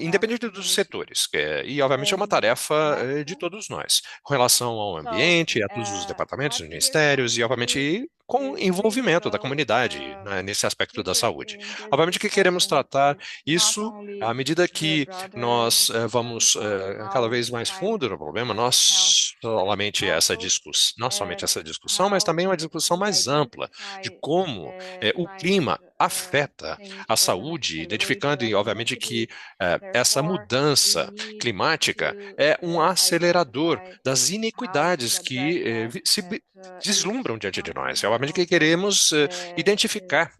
independente dos setores, e obviamente é uma tarefa de todos nós, com relação ao ambiente, a todos os departamentos, ministérios e obviamente com envolvimento da comunidade, né, nesse aspecto da saúde. Obviamente que queremos tratar isso à medida que nós vamos cada vez mais fundo no problema, não somente essa discussão, mas também uma discussão mais ampla de como o clima afeta a saúde, identificando, e obviamente, que essa mudança climática é um acelerador das inequidades que se deslumbram diante de nós. É obviamente que queremos identificar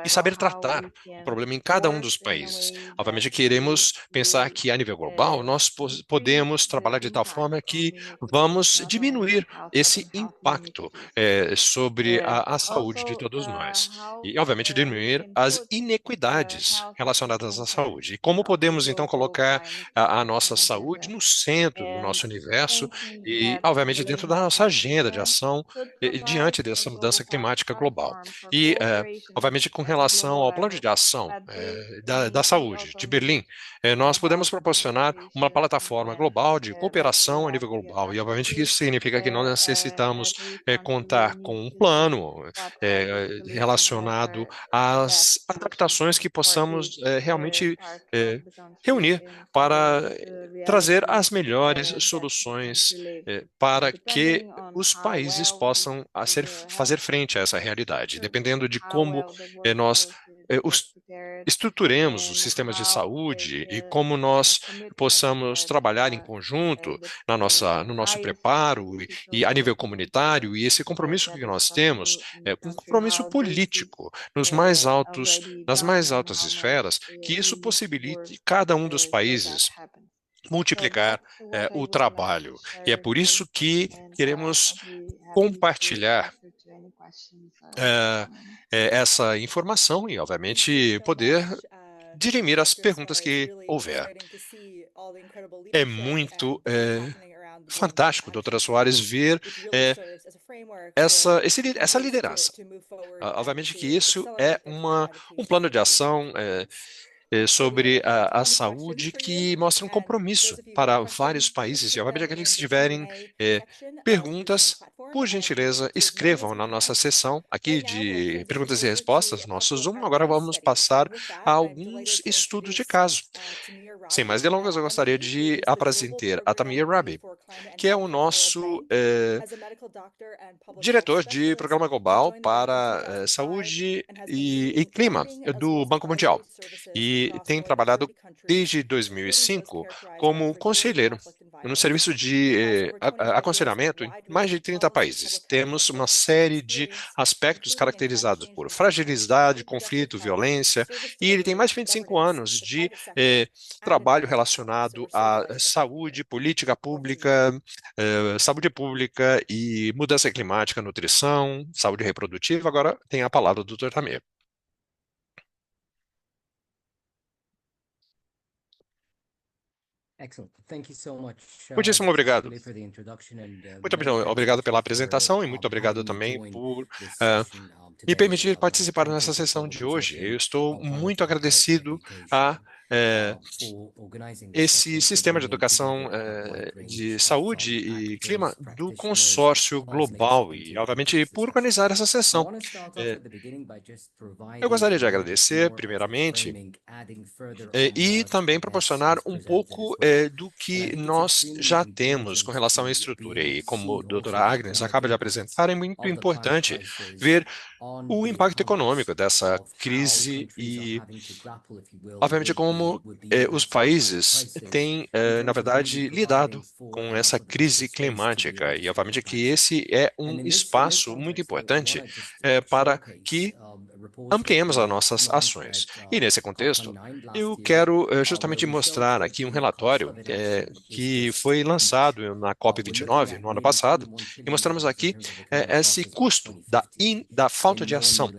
e saber tratar o problema em cada um dos países. Obviamente queremos pensar que a nível global nós podemos trabalhar de tal forma que vamos diminuir esse impacto sobre a saúde de todos nós. E, obviamente, diminuir as inequidades relacionadas à saúde. E como podemos, então, colocar a nossa saúde no centro do nosso universo e, obviamente, dentro da nossa agenda de ação diante dessa mudança climática global. E, obviamente, com relação ao plano de ação da saúde de Berlim, nós podemos proporcionar uma plataforma global de cooperação a nível global. E, obviamente, que isso significa que nós necessitamos contar com um plano relacionado às adaptações que possamos realmente reunir para trazer as melhores soluções para que os países possam fazer frente a essa realidade, dependendo de como nós estruturemos os sistemas de saúde e como nós possamos trabalhar em conjunto no nosso preparo e a nível comunitário, e esse compromisso que nós temos um compromisso político nas mais altas esferas, que isso possibilite cada um dos países multiplicar o trabalho. E é por isso que queremos compartilhar essa informação e, obviamente, poder dirimir as perguntas que houver. É muito fantástico, doutora Soares, ver essa liderança. Obviamente que isso é um plano de ação sobre a saúde que mostra um compromisso para vários países. E, obviamente, aqueles que tiverem perguntas, por gentileza, escrevam na nossa sessão aqui de perguntas e respostas, nosso Zoom. Agora vamos passar a alguns estudos de caso. Sem mais delongas, eu gostaria de apresentar a Tamir Rabi, que é o nosso diretor de Programa Global para Saúde e Clima do Banco Mundial, e tem trabalhado desde 2005 como conselheiro no serviço de aconselhamento em mais de 30 países. Temos uma série de aspectos caracterizados por fragilidade, conflito, violência, e ele tem mais de 25 anos de trabalho relacionado à saúde, política pública, saúde pública e mudança climática, nutrição, saúde reprodutiva. Agora tem a palavra do Dr. Tamir. Muitíssimo obrigado. Muito obrigado pela apresentação e muito obrigado também por me permitir participar nessa sessão de hoje. Eu estou muito agradecido a esse sistema de educação de saúde e clima do consórcio global e, obviamente, por organizar essa sessão. Eu gostaria de agradecer, primeiramente, e também proporcionar um pouco do que nós já temos com relação à estrutura. E como a doutora Agnes acaba de apresentar, é muito importante ver o impacto econômico dessa crise e, obviamente, como os países têm, na verdade, lidado com essa crise climática. E, obviamente, que esse é um espaço muito importante para que ampliemos as nossas ações. E, nesse contexto, eu quero justamente mostrar aqui um relatório que foi lançado na COP29, no ano passado, e mostramos aqui esse custo da falta de ação,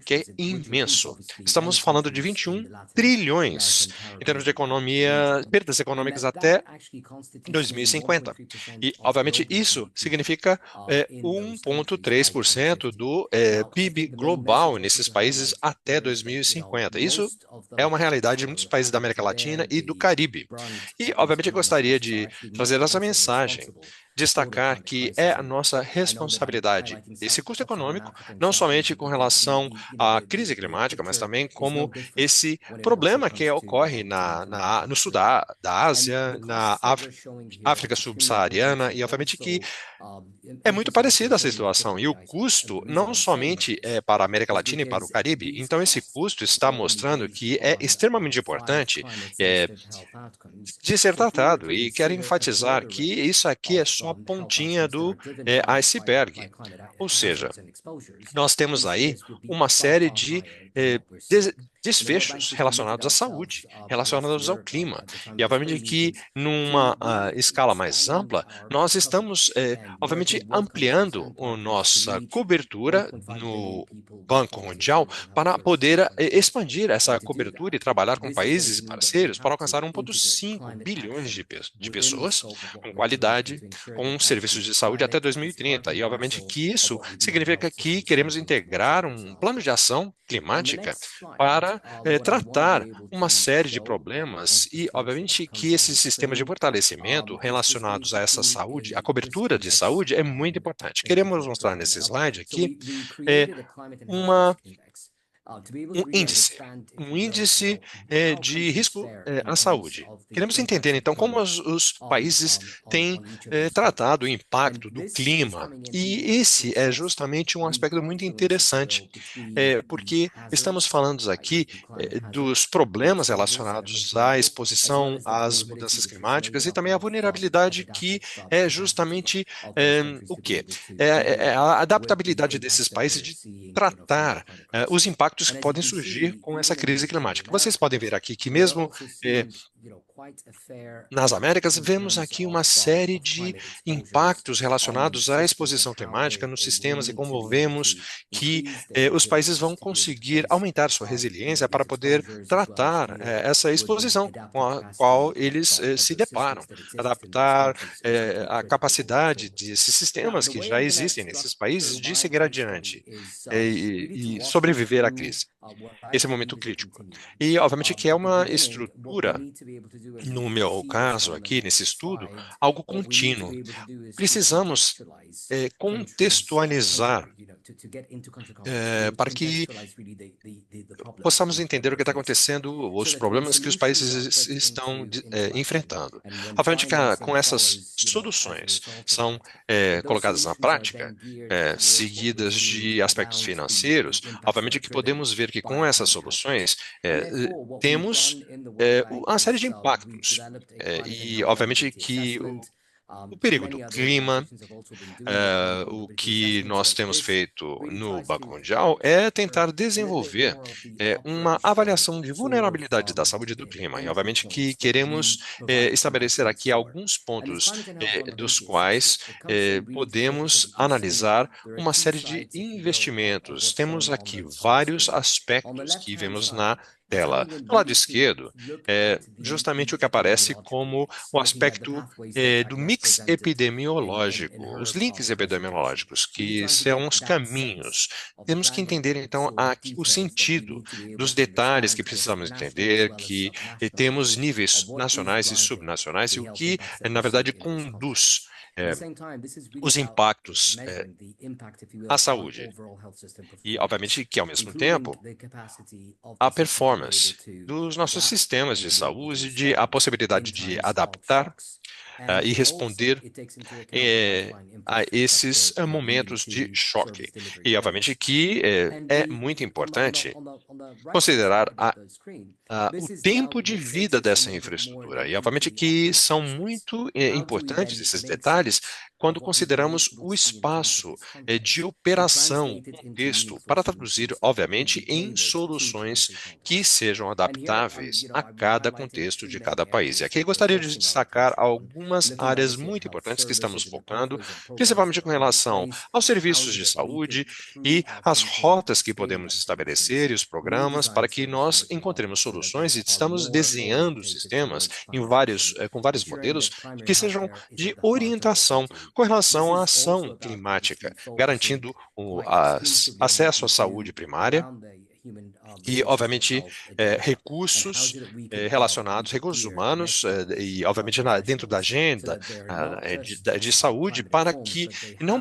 que é imenso. Estamos falando de 21 trilhões em termos de economia, perdas econômicas até 2050. E, obviamente, isso significa 1,3% do PIB global nesses países até 2050. Isso é uma realidade de muitos países da América Latina e do Caribe. E, obviamente, eu gostaria de trazer essa mensagem, destacar que é a nossa responsabilidade esse custo econômico, não somente com relação à crise climática, mas também como esse problema que ocorre no sul da Ásia, na África subsaariana, e obviamente que é muito parecida essa situação. E o custo não somente é para a América Latina e para o Caribe, então esse custo está mostrando que é extremamente importante de ser tratado. E quero enfatizar que isso aqui é só a pontinha do iceberg. Ou seja, nós temos aí uma série de desfechos relacionados à saúde, relacionados ao clima. E, obviamente, que numa escala mais ampla, nós estamos, obviamente, ampliando a nossa cobertura no Banco Mundial para poder expandir essa cobertura e trabalhar com países parceiros para alcançar 1,5 bilhões de pessoas com qualidade, com serviços de saúde até 2030. E, obviamente, que isso significa que queremos integrar um plano de ação climática para tratar uma série de problemas e, obviamente, que esses sistemas de fortalecimento relacionados a essa saúde, a cobertura de saúde, é muito importante. Queremos mostrar nesse slide aqui uma um índice de risco à saúde. Queremos entender, então, como os países têm tratado o impacto do clima. E esse é justamente um aspecto muito interessante, porque estamos falando aqui dos problemas relacionados à exposição às mudanças climáticas e também à vulnerabilidade que é justamente o quê? A adaptabilidade desses países de tratar os impactos que podem surgir com essa crise climática. Vocês podem ver aqui que mesmo nas Américas, vemos aqui uma série de impactos relacionados à exposição climática nos sistemas e como vemos que os países vão conseguir aumentar sua resiliência para poder tratar essa exposição com a qual eles se deparam, adaptar a capacidade desses sistemas que já existem nesses países de seguir adiante e sobreviver à crise. Esse é um momento crítico. E, obviamente, que é uma estrutura, no meu caso aqui, nesse estudo, algo contínuo. Precisamos contextualizar para que possamos entender o que está acontecendo, os problemas que os países estão enfrentando. Obviamente que com essas soluções são colocadas na prática, seguidas de aspectos financeiros, obviamente que podemos ver que com essas soluções temos uma série de impactos. E, obviamente, que o perigo do clima, o que nós temos feito no Banco Mundial é tentar desenvolver uma avaliação de vulnerabilidade da saúde e do clima. E, obviamente, que queremos estabelecer aqui alguns pontos dos quais podemos analisar uma série de investimentos. Temos aqui vários aspectos que vemos na tela. Do lado esquerdo é justamente o que aparece como o aspecto do mix epidemiológico, os links epidemiológicos, que são os caminhos. Temos que entender, então, o sentido dos detalhes que precisamos entender, que temos níveis nacionais e subnacionais, e o que, na verdade, conduz os impactos à saúde. E, obviamente, que, ao mesmo tempo, a performance dos nossos sistemas de saúde, a possibilidade de adaptar e responder a esses momentos de choque. E, obviamente, que é muito importante considerar o tempo de vida dessa infraestrutura. E, obviamente, que são muito importantes esses detalhes quando consideramos o espaço de operação, o contexto, para traduzir, obviamente, em soluções que sejam adaptáveis a cada contexto de cada país. E aqui eu gostaria de destacar algumas áreas muito importantes que estamos focando, principalmente com relação aos serviços de saúde e as rotas que podemos estabelecer e os programas para que nós encontremos soluções e estamos desenhando sistemas com vários modelos que sejam de orientação com relação à ação climática, garantindo acesso à saúde primária e, obviamente, recursos relacionados, recursos humanos, e, obviamente, dentro da agenda de saúde, para que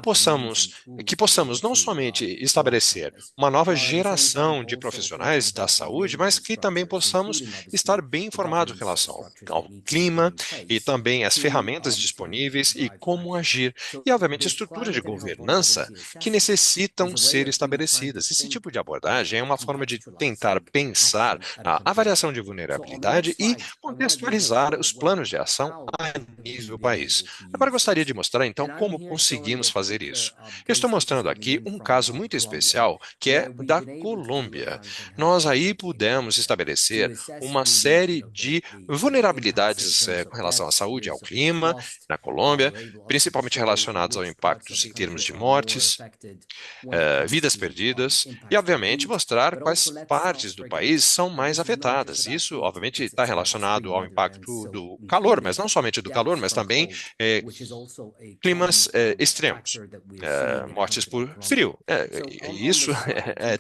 possamos não somente estabelecer uma nova geração de profissionais da saúde, mas que também possamos estar bem informados em relação ao clima e também as ferramentas disponíveis e como agir. E, obviamente, estruturas de governança que necessitam ser estabelecidas. Esse tipo de abordagem é uma forma de tentar pensar na avaliação de vulnerabilidade e contextualizar os planos de ação a nível país. Agora gostaria de mostrar, então, como conseguimos fazer isso. Eu estou mostrando aqui um caso muito especial, que é da Colômbia. Nós aí pudemos estabelecer uma série de vulnerabilidades com relação à saúde e ao clima na Colômbia, principalmente relacionados aos impactos em termos de mortes, vidas perdidas, e, obviamente, mostrar quais partes do país são mais afetadas. Isso, obviamente, está relacionado ao impacto do calor, mas não somente do calor, mas também climas extremos, mortes por frio. Isso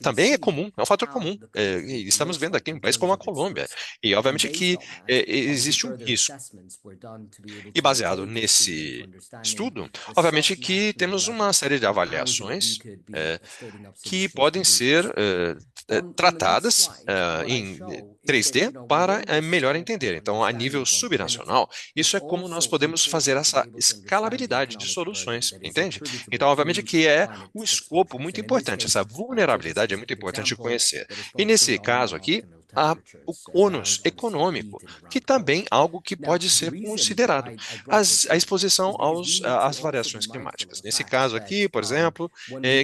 também é comum, é um fator comum. E estamos vendo aqui em um país como a Colômbia. E, obviamente, que existe um risco. E, baseado nesse estudo, obviamente que temos uma série de avaliações que podem ser tratadas em 3D para melhor entender. Então, a nível subnacional, isso é como nós podemos fazer essa escalabilidade de soluções, entende? Então, obviamente que é um escopo muito importante, essa vulnerabilidade é muito importante de conhecer. E nesse caso aqui, há o ônus econômico, que também é algo que pode ser considerado, a exposição às variações climáticas. Nesse caso aqui, por exemplo,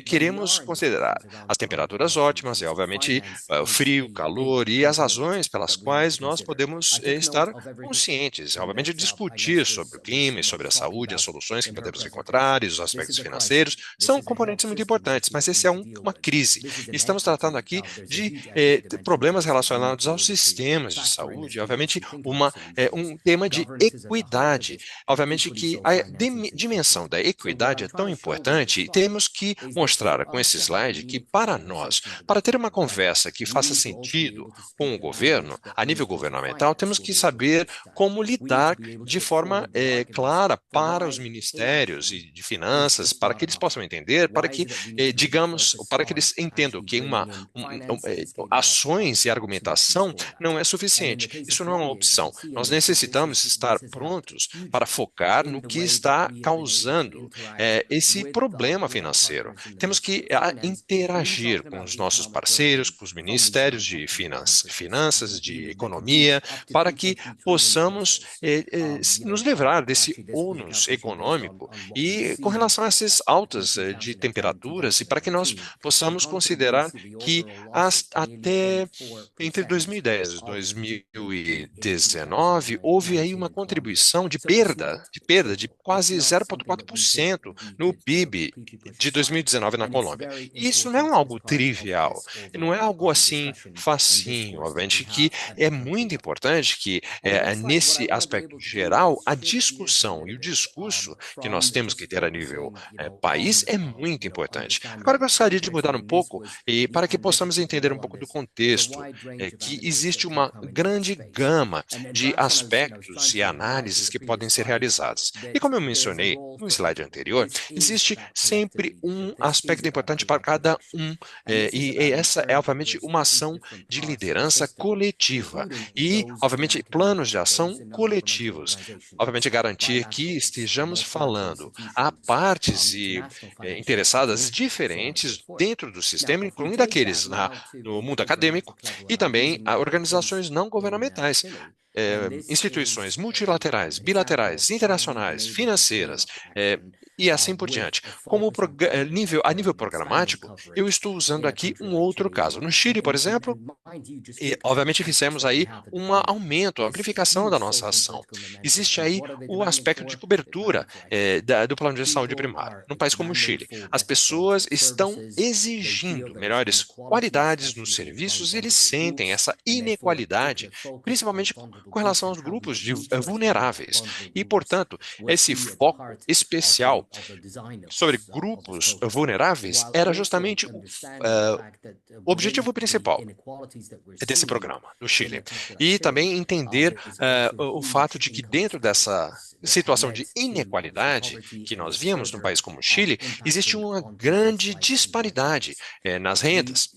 queremos considerar as temperaturas ótimas e, obviamente, o frio, calor e as razões pelas quais nós podemos estar conscientes, obviamente, discutir sobre o clima e sobre a saúde, as soluções que podemos encontrar e os aspectos financeiros são componentes muito importantes, mas esse é uma crise. Estamos tratando aqui de problemas relacionados aos sistemas de saúde, obviamente, um tema de equidade. Obviamente que a dimensão da equidade é tão importante e temos que mostrar com esse slide que, para nós, para ter uma conversa que faça sentido com o governo, a nível governamental, temos que saber como lidar de forma clara para os ministérios e de finanças, para que eles possam entender, para que, digamos, para que eles entendam que ações e argumentação não é suficiente. Isso não é uma opção. Nós necessitamos estar prontos para focar no que está causando esse problema financeiro. Temos que interagir com os nossos parceiros, com os ministérios de finanças, de economia, para que possamos nos livrar desse ônus econômico e com relação a essas altas de temperaturas e para que nós possamos considerar que até entre entre 2010 e 2019, houve aí uma contribuição de perda de quase 0,4% no PIB de 2019 na Colômbia. E isso não é algo trivial, não é algo assim facinho, obviamente que é muito importante que nesse aspecto geral, a discussão e o discurso que nós temos que ter a nível país é muito importante. Agora, eu gostaria de mudar um pouco e para que possamos entender um pouco do contexto, que existe uma grande gama de aspectos e análises que podem ser realizadas. E como eu mencionei no slide anterior, existe sempre um aspecto importante para cada um, e essa é, obviamente, uma ação de liderança coletiva e, obviamente, planos de ação coletivos. Obviamente, garantir que estejamos falando a partes interessadas diferentes dentro do sistema, incluindo aqueles no mundo acadêmico e também a organizações não governamentais. Instituições multilaterais, bilaterais, internacionais, financeiras, e assim por diante. A nível programático, eu estou usando aqui um outro caso. No Chile, por exemplo, e, obviamente, fizemos aí um aumento, amplificação da nossa ação. Existe aí o aspecto de cobertura do plano de saúde primário. Num país como o Chile, as pessoas estão exigindo melhores qualidades nos serviços e eles sentem essa inequalidade, principalmente com relação aos grupos vulneráveis. E, portanto, esse foco especial sobre grupos vulneráveis era justamente o objetivo principal desse programa no Chile. E também entender o fato de que dentro dessa situação de inequalidade que nós víamos num país como o Chile, existe uma grande disparidade nas rendas,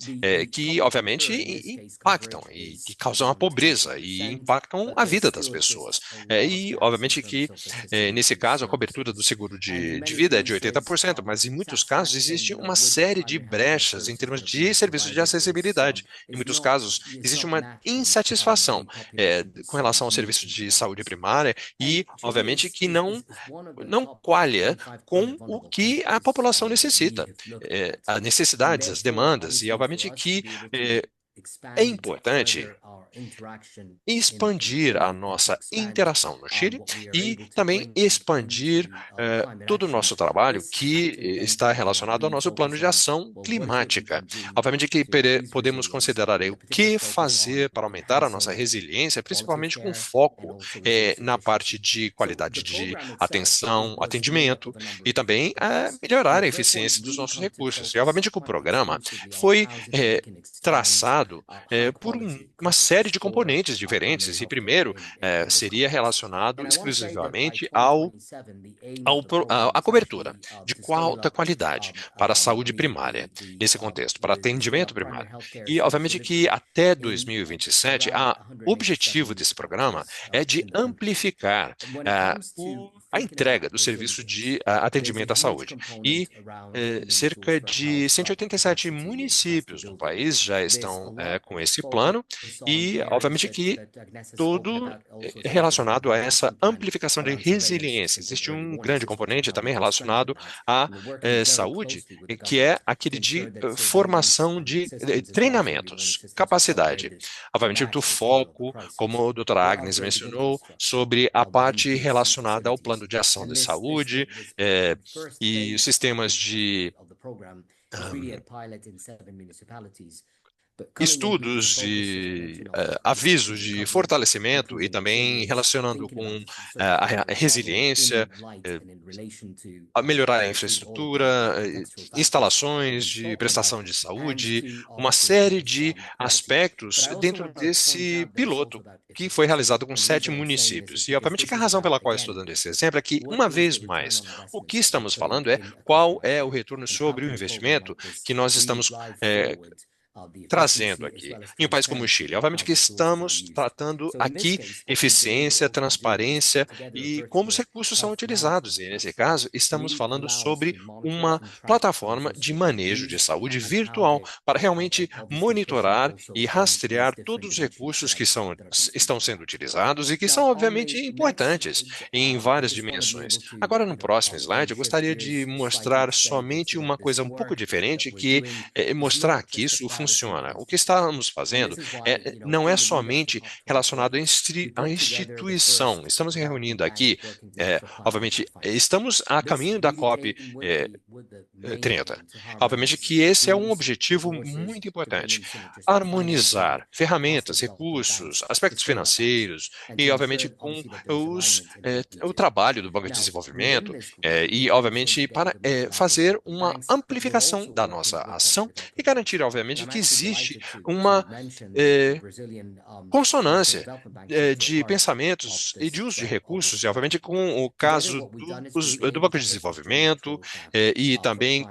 que obviamente impactam e que causam a pobreza e impactam a vida das pessoas. E obviamente que nesse caso a cobertura do seguro de vida é de 80%, mas em muitos casos existe uma série de brechas em termos de serviços de acessibilidade. Em muitos casos existe uma insatisfação com relação ao serviço de saúde primária e, obviamente, que não coalha com o que a população necessita, as necessidades, as demandas, e, obviamente, que é importante expandir a nossa interação no Chile e também expandir todo o nosso trabalho que está relacionado ao nosso plano de ação climática. Obviamente que podemos considerar aí o que fazer para aumentar a nossa resiliência, principalmente com foco na parte de qualidade de atendimento e também melhorar a eficiência dos nossos recursos. E obviamente que o programa foi traçado por uma série de componentes diferentes, e primeiro seria relacionado exclusivamente à cobertura de alta qualidade para a saúde primária, nesse contexto, para atendimento primário. E, obviamente, que até 2027, o objetivo desse programa é de amplificar a entrega do serviço de atendimento à saúde. E cerca de 187 municípios no país já estão com esse plano e, obviamente, que tudo relacionado a essa amplificação de resiliência. Existe um grande componente também relacionado à saúde, que é aquele de formação de treinamentos, capacidade. Obviamente, do foco, como a doutora Agnes mencionou, sobre a parte relacionada ao plano de ação de saúde e os sistemas de estudos e avisos de fortalecimento e também relacionando com a resiliência, a melhorar a infraestrutura, instalações de prestação de saúde, uma série de aspectos dentro desse piloto que foi realizado com 7 municípios. E, obviamente, que a razão pela qual estou dando esse exemplo é que, uma vez mais, o que estamos falando é qual é o retorno sobre o investimento que nós estamos trazendo aqui em um país como o Chile. Obviamente que estamos tratando aqui eficiência, transparência e como os recursos são utilizados. E, nesse caso, estamos falando sobre uma plataforma de manejo de saúde virtual para realmente monitorar e rastrear todos os recursos que estão sendo utilizados e que são, obviamente, importantes em várias dimensões. Agora, no próximo slide, eu gostaria de mostrar somente uma coisa um pouco diferente, que é mostrar aqui o funciona. O que estamos fazendo não é somente relacionado à instituição. Estamos reunindo aqui, obviamente, estamos a caminho da COP 30. Obviamente que esse é um objetivo muito importante. Harmonizar ferramentas, recursos, aspectos financeiros e, obviamente, com o trabalho do Banco de Desenvolvimento e, obviamente, para fazer uma amplificação da nossa ação e garantir, obviamente, que existe uma consonância de pensamentos e de uso de recursos, e, obviamente, com o caso do Banco de Desenvolvimento e também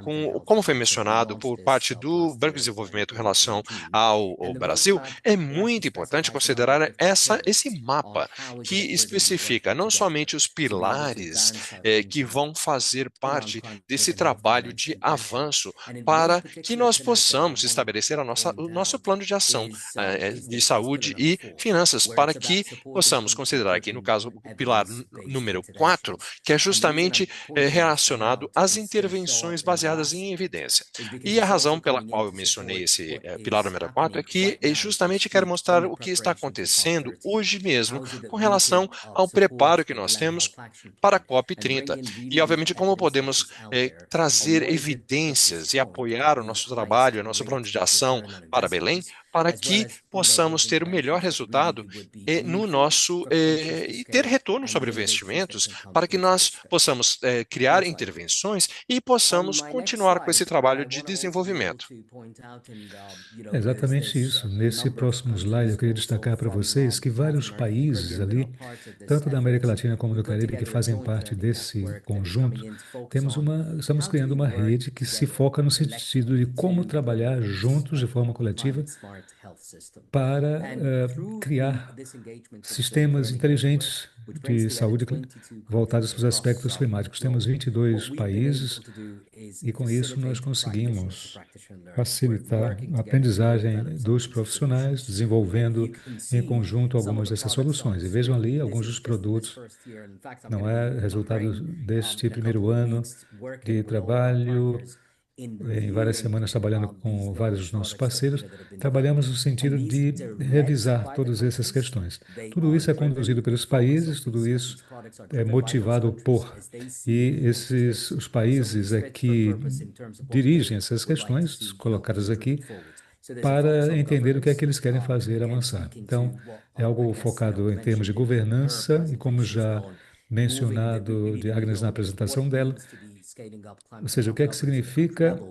como foi mencionado por parte do Banco de Desenvolvimento em relação ao Brasil, é muito importante considerar esse mapa que especifica não somente os pilares que vão fazer parte desse trabalho de avanço para que nós possamos estabelecer o nosso plano de ação de saúde e finanças, para que possamos considerar aqui, no caso, o pilar número 4, que é justamente relacionado às intervenções baseadas em evidência. E a razão pela qual eu mencionei esse pilar número 4 é que justamente quero mostrar o que está acontecendo hoje mesmo com relação ao preparo que nós temos para a COP 30. E, obviamente, como podemos trazer evidências e apoiar o nosso trabalho, o nosso plano de ação para Belém, para que possamos ter o melhor resultado no nosso e ter retorno sobre investimentos, para que nós possamos criar intervenções e possamos continuar com esse trabalho de desenvolvimento. É exatamente isso. Nesse próximo slide, eu queria destacar para vocês que vários países ali, tanto da América Latina como do Caribe, que fazem parte desse conjunto, estamos criando uma rede que se foca no sentido de como trabalhar juntos de forma coletiva para criar sistemas inteligentes de saúde voltados para os aspectos climáticos. Temos 22 países e, com isso, nós conseguimos facilitar a aprendizagem dos profissionais, desenvolvendo em conjunto algumas dessas soluções. E vejam ali alguns dos produtos, não é resultado deste primeiro ano de trabalho, em várias semanas trabalhando com vários dos nossos parceiros, trabalhamos no sentido de revisar todas essas questões. Tudo isso é conduzido pelos países, tudo isso é motivado por, e os países é que dirigem essas questões colocadas aqui para entender o que é que eles querem fazer avançar. Então, é algo focado em termos de governança e, como já mencionado de Agnes na apresentação dela, ou seja, o que é que significa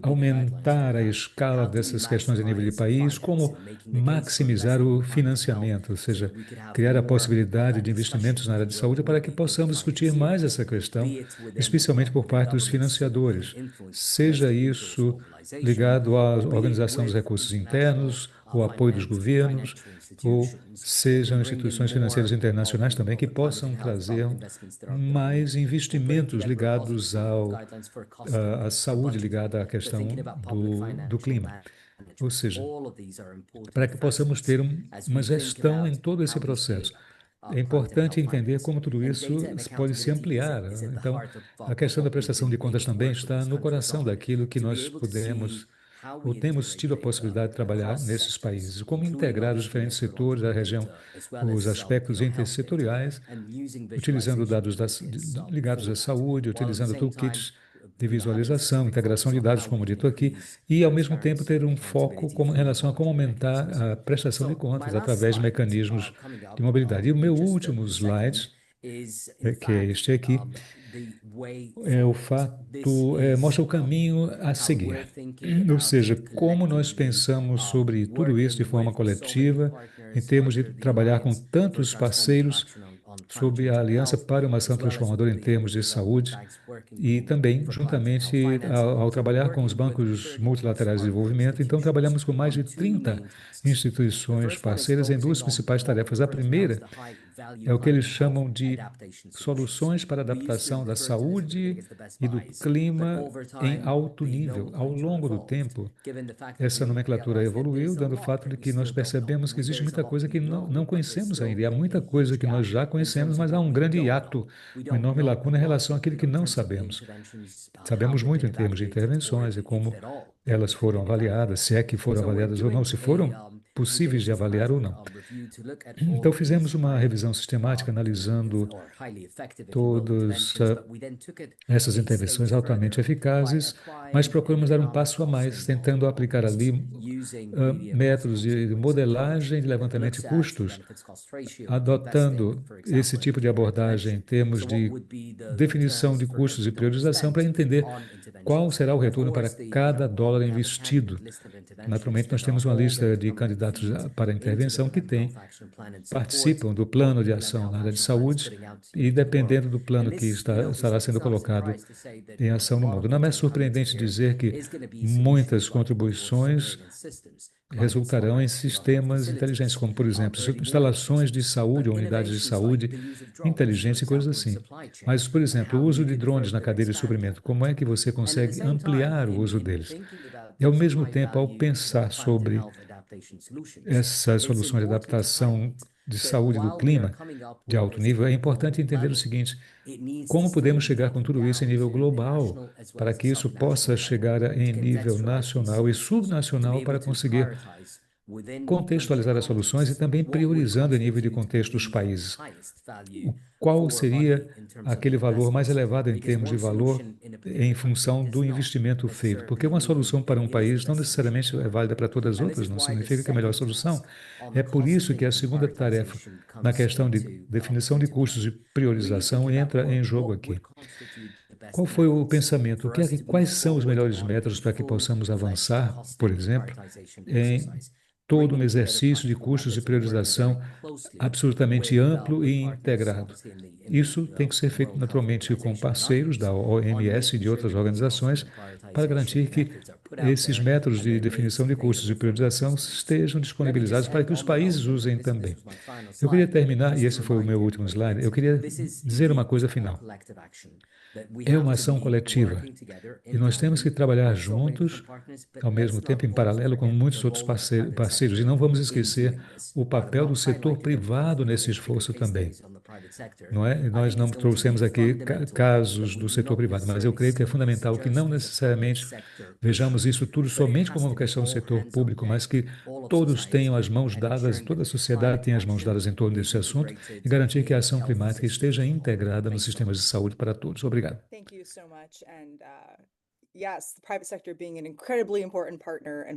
aumentar a escala dessas questões a nível de país, como maximizar o financiamento, ou seja, criar a possibilidade de investimentos na área de saúde para que possamos discutir mais essa questão, especialmente por parte dos financiadores, seja isso ligado à organização dos recursos internos, o apoio dos governos, ou sejam instituições financeiras internacionais também que possam trazer mais investimentos ligados à saúde, ligada à questão do clima. Ou seja, para que possamos ter uma gestão em todo esse processo. É importante entender como tudo isso pode se ampliar. Então, a questão da prestação de contas também está no coração daquilo que nós podemos ou temos tido a possibilidade de trabalhar nesses países. Como integrar os diferentes setores da região, os aspectos intersetoriais, utilizando dados ligados à saúde, utilizando toolkits de visualização, integração de dados, como dito aqui, e, ao mesmo tempo, ter um foco em relação a como aumentar a prestação de contas através de mecanismos de mobilidade. E o meu último slide, que é este aqui, mostra o caminho a seguir. Ou seja, como nós pensamos sobre tudo isso de forma coletiva, em termos de trabalhar com tantos parceiros sobre a Aliança para uma Ação Transformadora em termos de saúde e também, juntamente, ao trabalhar com os bancos multilaterais de desenvolvimento, então trabalhamos com mais de 30 instituições parceiras em duas principais tarefas. A primeira é o que eles chamam de soluções para adaptação da saúde e do clima em alto nível. Ao longo do tempo, essa nomenclatura evoluiu, dando o fato de que nós percebemos que existe muita coisa que não conhecemos ainda. E há muita coisa que nós já conhecemos, mas há um grande hiato, uma enorme lacuna em relação àquilo que não sabemos. Sabemos muito em termos de intervenções e como elas foram avaliadas, se é que foram avaliadas ou não, se foram possíveis de avaliar ou não. Então, fizemos uma revisão sistemática analisando todas essas intervenções altamente eficazes, mas procuramos dar um passo a mais, tentando aplicar ali métodos de modelagem, de levantamento de custos, adotando esse tipo de abordagem em termos de definição de custos e priorização para entender qual será o retorno para cada dólar investido. Naturalmente, nós temos uma lista de candidatos para intervenção que participam do plano de ação na área de saúde e, dependendo do plano que estará sendo colocado em ação no mundo. Não é surpreendente dizer que muitas contribuições resultarão em sistemas inteligentes, como, por exemplo, instalações de saúde, ou unidades de saúde inteligentes e coisas assim. Mas, por exemplo, o uso de drones na cadeia de suprimento, como é que você consegue ampliar o uso deles? E, ao mesmo tempo, ao pensar sobre essas soluções de adaptação de saúde do clima de alto nível, é importante entender o seguinte: como podemos chegar com tudo isso em nível global, para que isso possa chegar em nível nacional e subnacional para conseguir contextualizar as soluções e também priorizando em nível de contexto dos países. Qual seria aquele valor mais elevado em termos de valor em função do investimento feito? Porque uma solução para um país não necessariamente é válida para todas as outras, não significa que é a melhor solução. É por isso que a segunda tarefa, na questão de definição de custos e priorização, entra em jogo aqui. Qual foi o pensamento? Quais são os melhores métodos para que possamos avançar, por exemplo, em todo um exercício de custos e priorização absolutamente amplo e integrado? Isso tem que ser feito naturalmente com parceiros da OMS e de outras organizações para garantir que esses métodos de definição de custos e priorização estejam disponibilizados para que os países usem também. Eu queria terminar, e esse foi o meu último slide, eu queria dizer uma coisa final. É uma ação coletiva e nós temos que trabalhar juntos, ao mesmo tempo, em paralelo com muitos outros parceiros. E não vamos esquecer o papel do setor privado nesse esforço também. Não é? Nós não trouxemos aqui casos do setor privado, mas eu creio que é fundamental que não necessariamente vejamos isso tudo somente como uma questão do setor público, mas que todos tenham as mãos dadas, toda a sociedade tenha as mãos dadas em torno desse assunto e garantir que a ação climática esteja integrada nos sistemas de saúde para todos. Obrigado.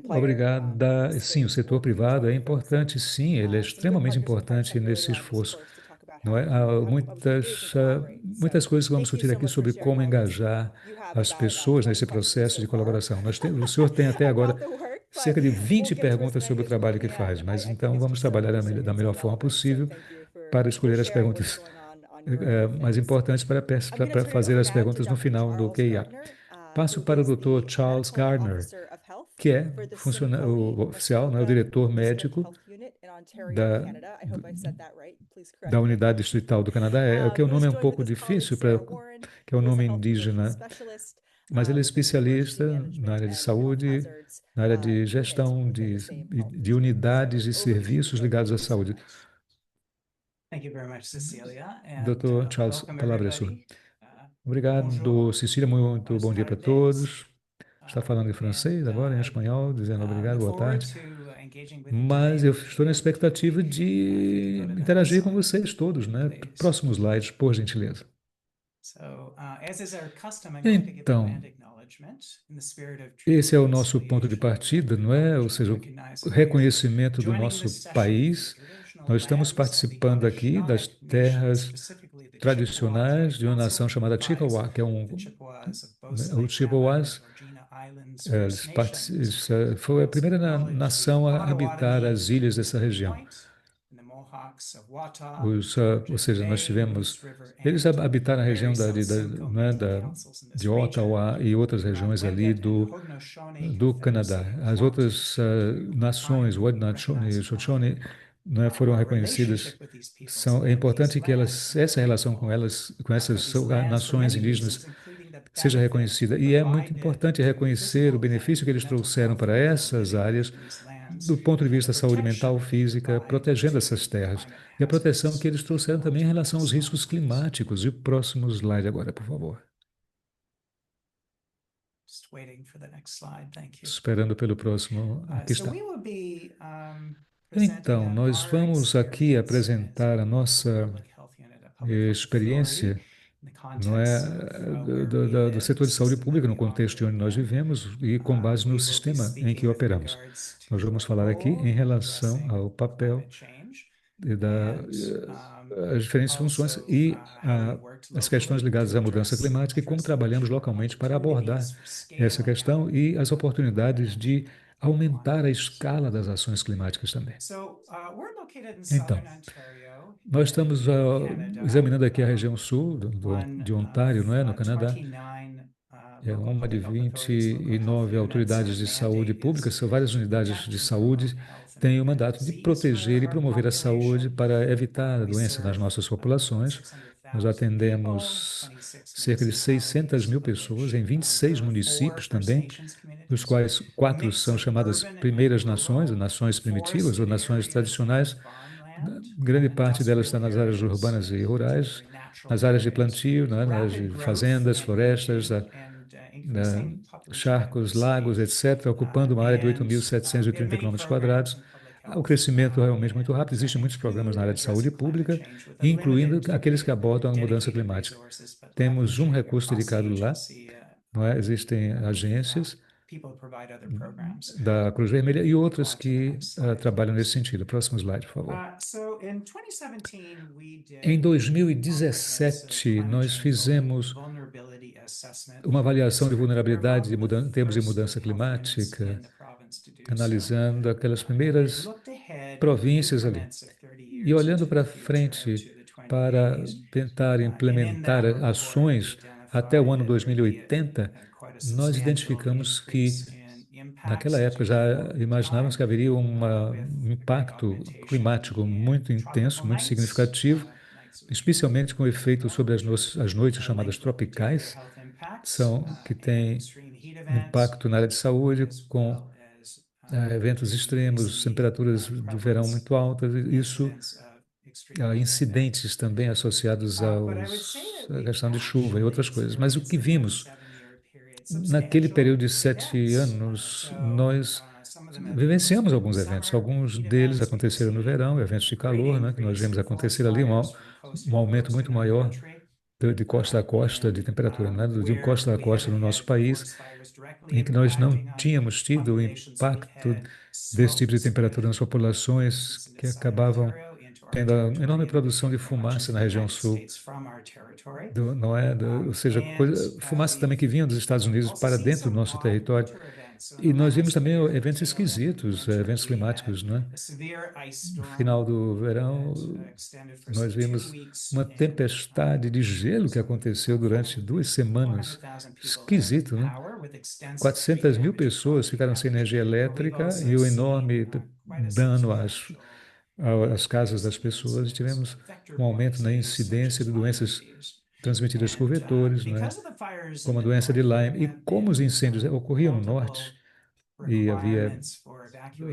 Obrigada. Sim, o setor privado é importante, sim, ele é extremamente importante nesse esforço. Não é? Há muitas coisas que vamos discutir aqui sobre como engajar as pessoas nesse processo de colaboração. O senhor tem até agora cerca de 20 perguntas sobre o trabalho que faz, mas então vamos trabalhar da melhor forma possível para escolher as perguntas mais importantes para fazer as perguntas no final do QIA. Passo para o Dr. Charles Gardner, que é o oficial, né, o diretor médico da Unidade Distrital do Canadá. O nome é um pouco difícil, que é um nome indígena, mas ele é especialista na área de saúde, na área de gestão de unidades e serviços ligados à saúde. Dr. Charles, a palavra é sua. Obrigado, Cecília. Muito bom dia para todos. Está falando em francês agora, em espanhol, dizendo obrigado, boa tarde. Mas eu estou na expectativa de interagir com vocês todos, né? Próximos slides, por gentileza. Então, esse é o nosso ponto de partida, não é? Ou seja, o reconhecimento do nosso país. Nós estamos participando aqui das terras tradicionais de uma nação chamada Chippewa, que é o Chippewas foi a primeira nação a habitar as ilhas dessa região. Ou seja, nós tivemos... Eles habitaram a região de Ottawa e outras regiões ali do Canadá. As outras nações, Haudenosaunee, Shoshone, não é, foram reconhecidas. É importante que essa relação com essas nações indígenas seja reconhecida. E é muito importante reconhecer o benefício que eles trouxeram para essas áreas, do ponto de vista da saúde mental, física, protegendo essas terras. E a proteção que eles trouxeram também em relação aos riscos climáticos. E o próximo slide agora, por favor. Esperando pelo próximo. Aqui está. Então, nós vamos aqui apresentar a nossa experiência, não é, do setor de saúde pública no contexto onde nós vivemos e com base no sistema em que operamos. Nós vamos falar aqui em relação ao papel as diferentes funções e as questões ligadas à mudança climática e como trabalhamos localmente para abordar essa questão e as oportunidades de aumentar a escala das ações climáticas também. Então, nós estamos examinando aqui a região sul de Ontário, não é, no Canadá. É uma de 29 autoridades de saúde pública, são várias unidades de saúde, têm o mandato de proteger e promover a saúde para evitar a doença nas nossas populações. Nós atendemos cerca de 600 mil pessoas em 26 municípios também, dos quais 4 são chamadas primeiras nações, ou nações primitivas ou nações tradicionais. Grande parte delas está nas áreas urbanas e rurais, nas áreas de plantio, né, nas fazendas, florestas, charcos, lagos, etc., ocupando uma área de 8.730 km². O crescimento é realmente muito rápido. Existem muitos programas na área de saúde pública, incluindo aqueles que abordam a mudança climática. Temos um recurso dedicado lá, não é? Existem agências da Cruz Vermelha e outras que trabalham nesse sentido. Próximo slide, por favor. Em 2017, nós fizemos uma avaliação de vulnerabilidade em termos de mudança climática, analisando aquelas primeiras províncias ali. E olhando para frente para tentar implementar ações até o ano 2080, nós identificamos que naquela época já imaginávamos que haveria um impacto climático muito intenso, muito significativo, especialmente com efeito sobre as noites chamadas tropicais, que têm impacto na área de saúde, com eventos extremos, temperaturas do verão muito altas, isso, incidentes também associados à questão de chuva e outras coisas. Mas o que vimos naquele período de 7 anos, nós vivenciamos alguns eventos. Alguns deles aconteceram no verão, eventos de calor, né, que nós vemos acontecer ali, um aumento muito maior de costa a costa de temperatura, né, de costa a costa no nosso país, em que nós não tínhamos tido o impacto desse tipo de temperatura nas populações que acabavam tendo a enorme produção de fumaça na região sul, não é? Ou seja, fumaça também que vinha dos Estados Unidos para dentro do nosso território. E nós vimos também eventos esquisitos, eventos climáticos, né? No final do verão, nós vimos uma tempestade de gelo que aconteceu durante 2 semanas. Esquisito, né? 400 mil pessoas ficaram sem energia elétrica e o enorme dano às casas das pessoas. E tivemos um aumento na incidência de doenças transmitidas por vetores, né? Como a doença de Lyme. E como os incêndios ocorriam no norte, e havia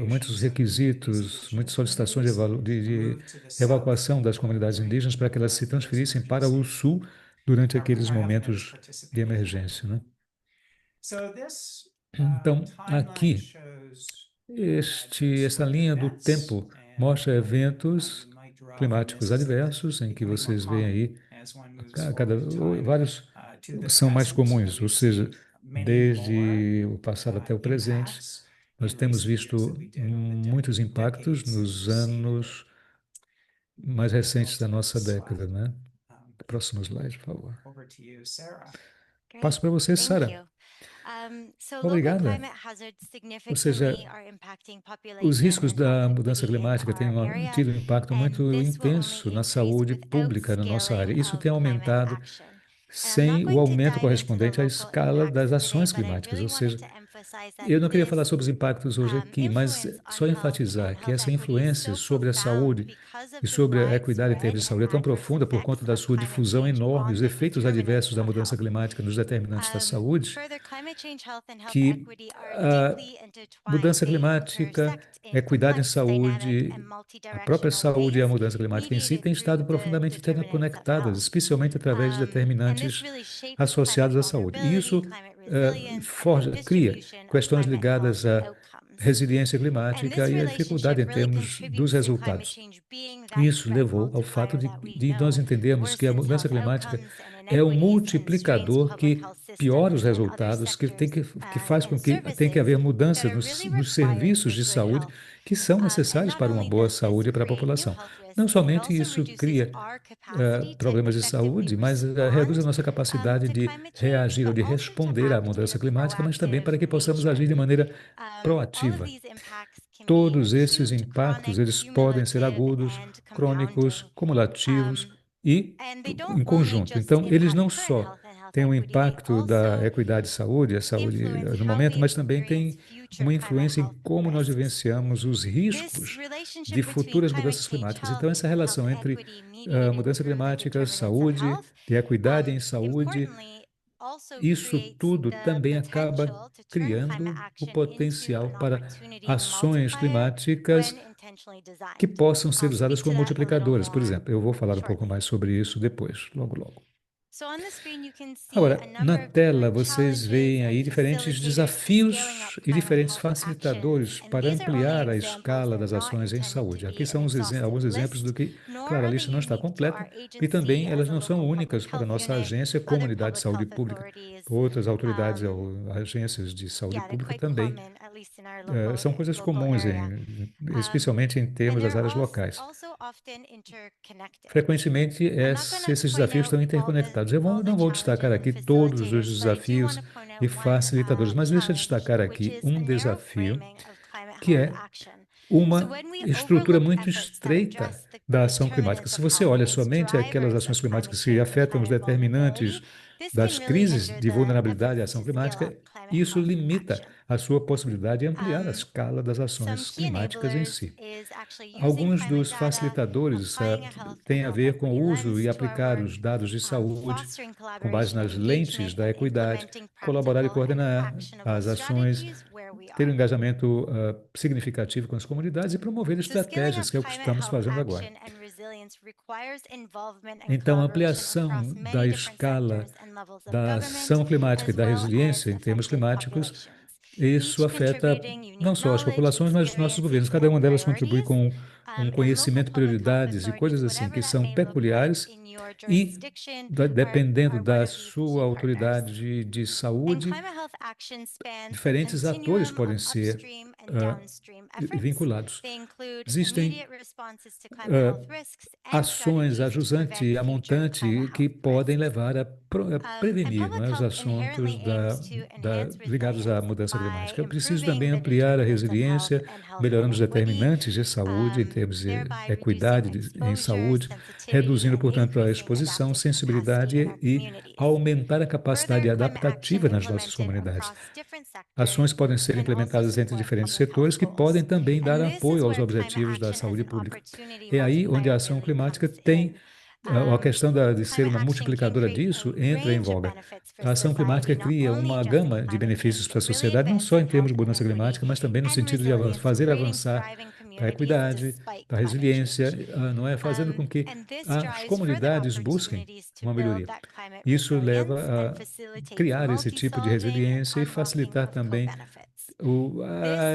muitos requisitos, muitas solicitações de evacuação das comunidades indígenas para que elas se transferissem para o sul durante aqueles momentos de emergência, né? Então, aqui, essa linha do tempo mostra eventos climáticos adversos, em que vocês veem aí, vários são mais comuns, ou seja, desde o passado até o presente, nós temos visto muitos impactos nos anos mais recentes da nossa década, né? Próximo slide, por favor. Passo para você, Sarah. Obrigada. Ou seja, os riscos da mudança climática têm tido um impacto muito intenso na saúde pública na nossa área. Isso tem aumentado sem o aumento correspondente à escala das ações climáticas, ou seja, Eu não queria falar sobre os impactos hoje aqui, mas só enfatizar que essa influência sobre a saúde e sobre a equidade em termos de saúde é tão profunda por conta da sua difusão enorme, os efeitos adversos da mudança climática nos determinantes da saúde, que a mudança climática, equidade em saúde, a própria saúde e a mudança climática em si têm estado profundamente interconectadas, especialmente através de determinantes associados à saúde. E isso cria questões ligadas à resiliência climática e à dificuldade em termos dos resultados. Isso levou ao fato de nós entendermos que a mudança climática é um multiplicador que piora os resultados, que faz com que tenha que haver mudança nos serviços de saúde que são necessários para uma boa saúde para a população. Não somente isso cria problemas de saúde, mas reduz a nossa capacidade de reagir ou de responder à mudança climática, mas também para que possamos agir de maneira proativa. Todos esses impactos, eles podem ser agudos, crônicos, cumulativos e em conjunto. Então, eles não só têm um impacto da equidade de saúde, a saúde no momento, mas também têm uma influência em como nós vivenciamos os riscos de futuras mudanças climáticas. Então, essa relação entre mudança climática, saúde e equidade em saúde, isso tudo também acaba criando o potencial para ações climáticas que possam ser usadas como multiplicadoras. Por exemplo, eu vou falar um pouco mais sobre isso depois, logo, logo. Agora, na tela vocês veem aí diferentes desafios e diferentes facilitadores para ampliar a escala das ações em saúde. Aqui são alguns exemplos do que, claro, a lista não está completa e também elas não são únicas para a nossa agência, Comunidade de Saúde Pública. Outras autoridades ou agências de saúde pública também são coisas comuns, especialmente em termos das áreas locais. Frequentemente, esses desafios estão interconectados. Eu não vou destacar aqui todos os desafios e facilitadores, mas deixa eu destacar aqui um desafio que é uma estrutura muito estreita da ação climática. Se você olha somente aquelas ações climáticas que afetam os determinantes das crises de vulnerabilidade à ação climática, isso limita a sua possibilidade de ampliar a escala das ações climáticas em si. Alguns dos facilitadores têm a ver com o uso e aplicar os dados de saúde com base nas lentes da equidade, colaborar e coordenar as ações, ter um engajamento significativo com as comunidades e promover estratégias, que é o que estamos fazendo agora. Então, a ampliação da escala da ação climática e da resiliência em termos climáticos, isso afeta não só as populações, mas os nossos governos. Cada uma delas contribui com um conhecimento, prioridades e coisas assim que são peculiares e, dependendo da sua autoridade de saúde, diferentes atores podem ser vinculados. Existem ações ajusantes e a montante que podem levar a prevenir, não é, os assuntos ligados à mudança climática. É preciso também ampliar a resiliência, melhorando os determinantes de saúde, em termos de equidade em saúde, reduzindo, portanto, a exposição, sensibilidade e aumentar a capacidade adaptativa nas nossas comunidades. Ações podem ser implementadas entre diferentes setores que podem também dar apoio aos objetivos da saúde pública. É aí onde a ação climática tem a questão de ser uma multiplicadora disso entra em voga. A ação climática cria uma gama de benefícios para a sociedade, não só em termos de mudança climática, mas também no sentido de fazer avançar para a equidade, para a resiliência, não é? Fazendo com que as comunidades busquem uma melhoria. Isso leva a criar esse tipo de resiliência e facilitar também a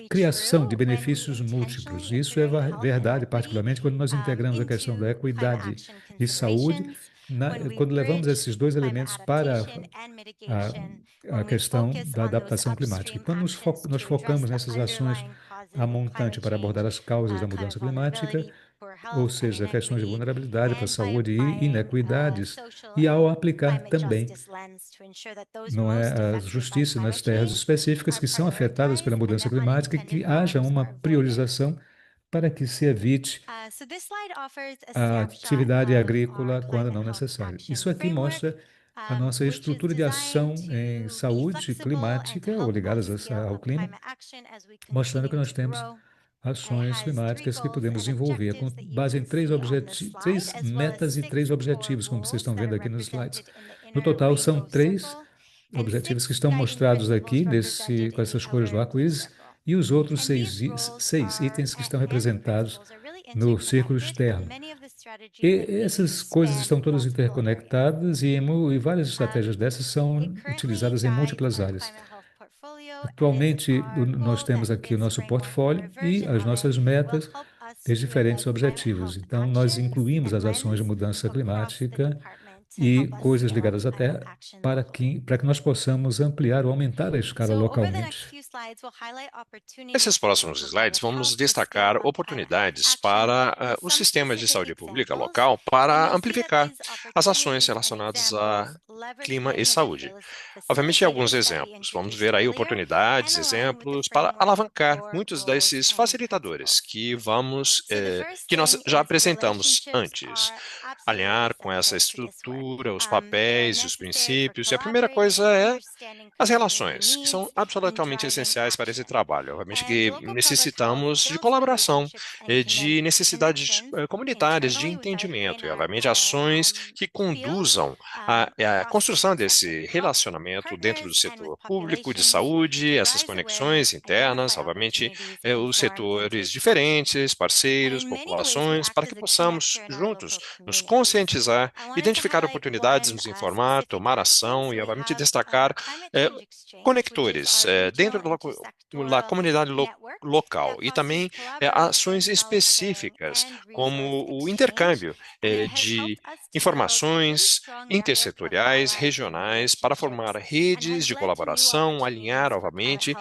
criação de benefícios múltiplos. Isso é verdade, particularmente quando nós integramos a questão da equidade e saúde, quando levamos esses dois elementos para a questão da adaptação climática. E quando nós focamos nessas ações a montante para abordar as causas da mudança climática, ou seja, questões de vulnerabilidade para a saúde e inequidades, e ao aplicar também, não é, a justiça nas terras específicas que são afetadas pela mudança climática e que haja uma priorização para que se evite a atividade agrícola quando não necessário. Isso aqui mostra a nossa estrutura de ação em saúde climática ou ligadas ao clima, mostrando que nós temos ações climáticas que podemos desenvolver com base em três metas e três objetivos, como vocês estão vendo aqui nos slides. No total, são três objetivos que estão mostrados aqui com essas cores do arco-íris e os outros seis itens que estão representados no círculo externo. E essas coisas estão todas interconectadas e várias estratégias dessas são utilizadas em múltiplas áreas. Atualmente, nós temos aqui o nosso portfólio e as nossas metas e diferentes objetivos. Então, nós incluímos as ações de mudança climática e coisas ligadas à Terra para que nós possamos ampliar ou aumentar a escala localmente. Nesses próximos slides, vamos destacar oportunidades para os sistemas de saúde pública local para amplificar as ações relacionadas a clima e saúde. Obviamente, alguns exemplos. Vamos ver aí oportunidades, exemplos para alavancar muitos desses facilitadores que nós já apresentamos antes. Alinhar com essa estrutura, os papéis e os princípios. E a primeira coisa é as relações, que são absolutamente essenciais para esse trabalho. Obviamente que necessitamos de colaboração, de necessidades comunitárias, de entendimento, e obviamente ações que conduzam à construção desse relacionamento dentro do setor público, de saúde, essas conexões internas, obviamente os setores diferentes, parceiros, populações, para que possamos juntos nos conscientizar, identificar oportunidades, nos informar, tomar ação e, obviamente, destacar conectores dentro da comunidade local e também ações específicas, como o intercâmbio de informações intersetoriais, regionais, para formar redes de colaboração, alinhar, obviamente,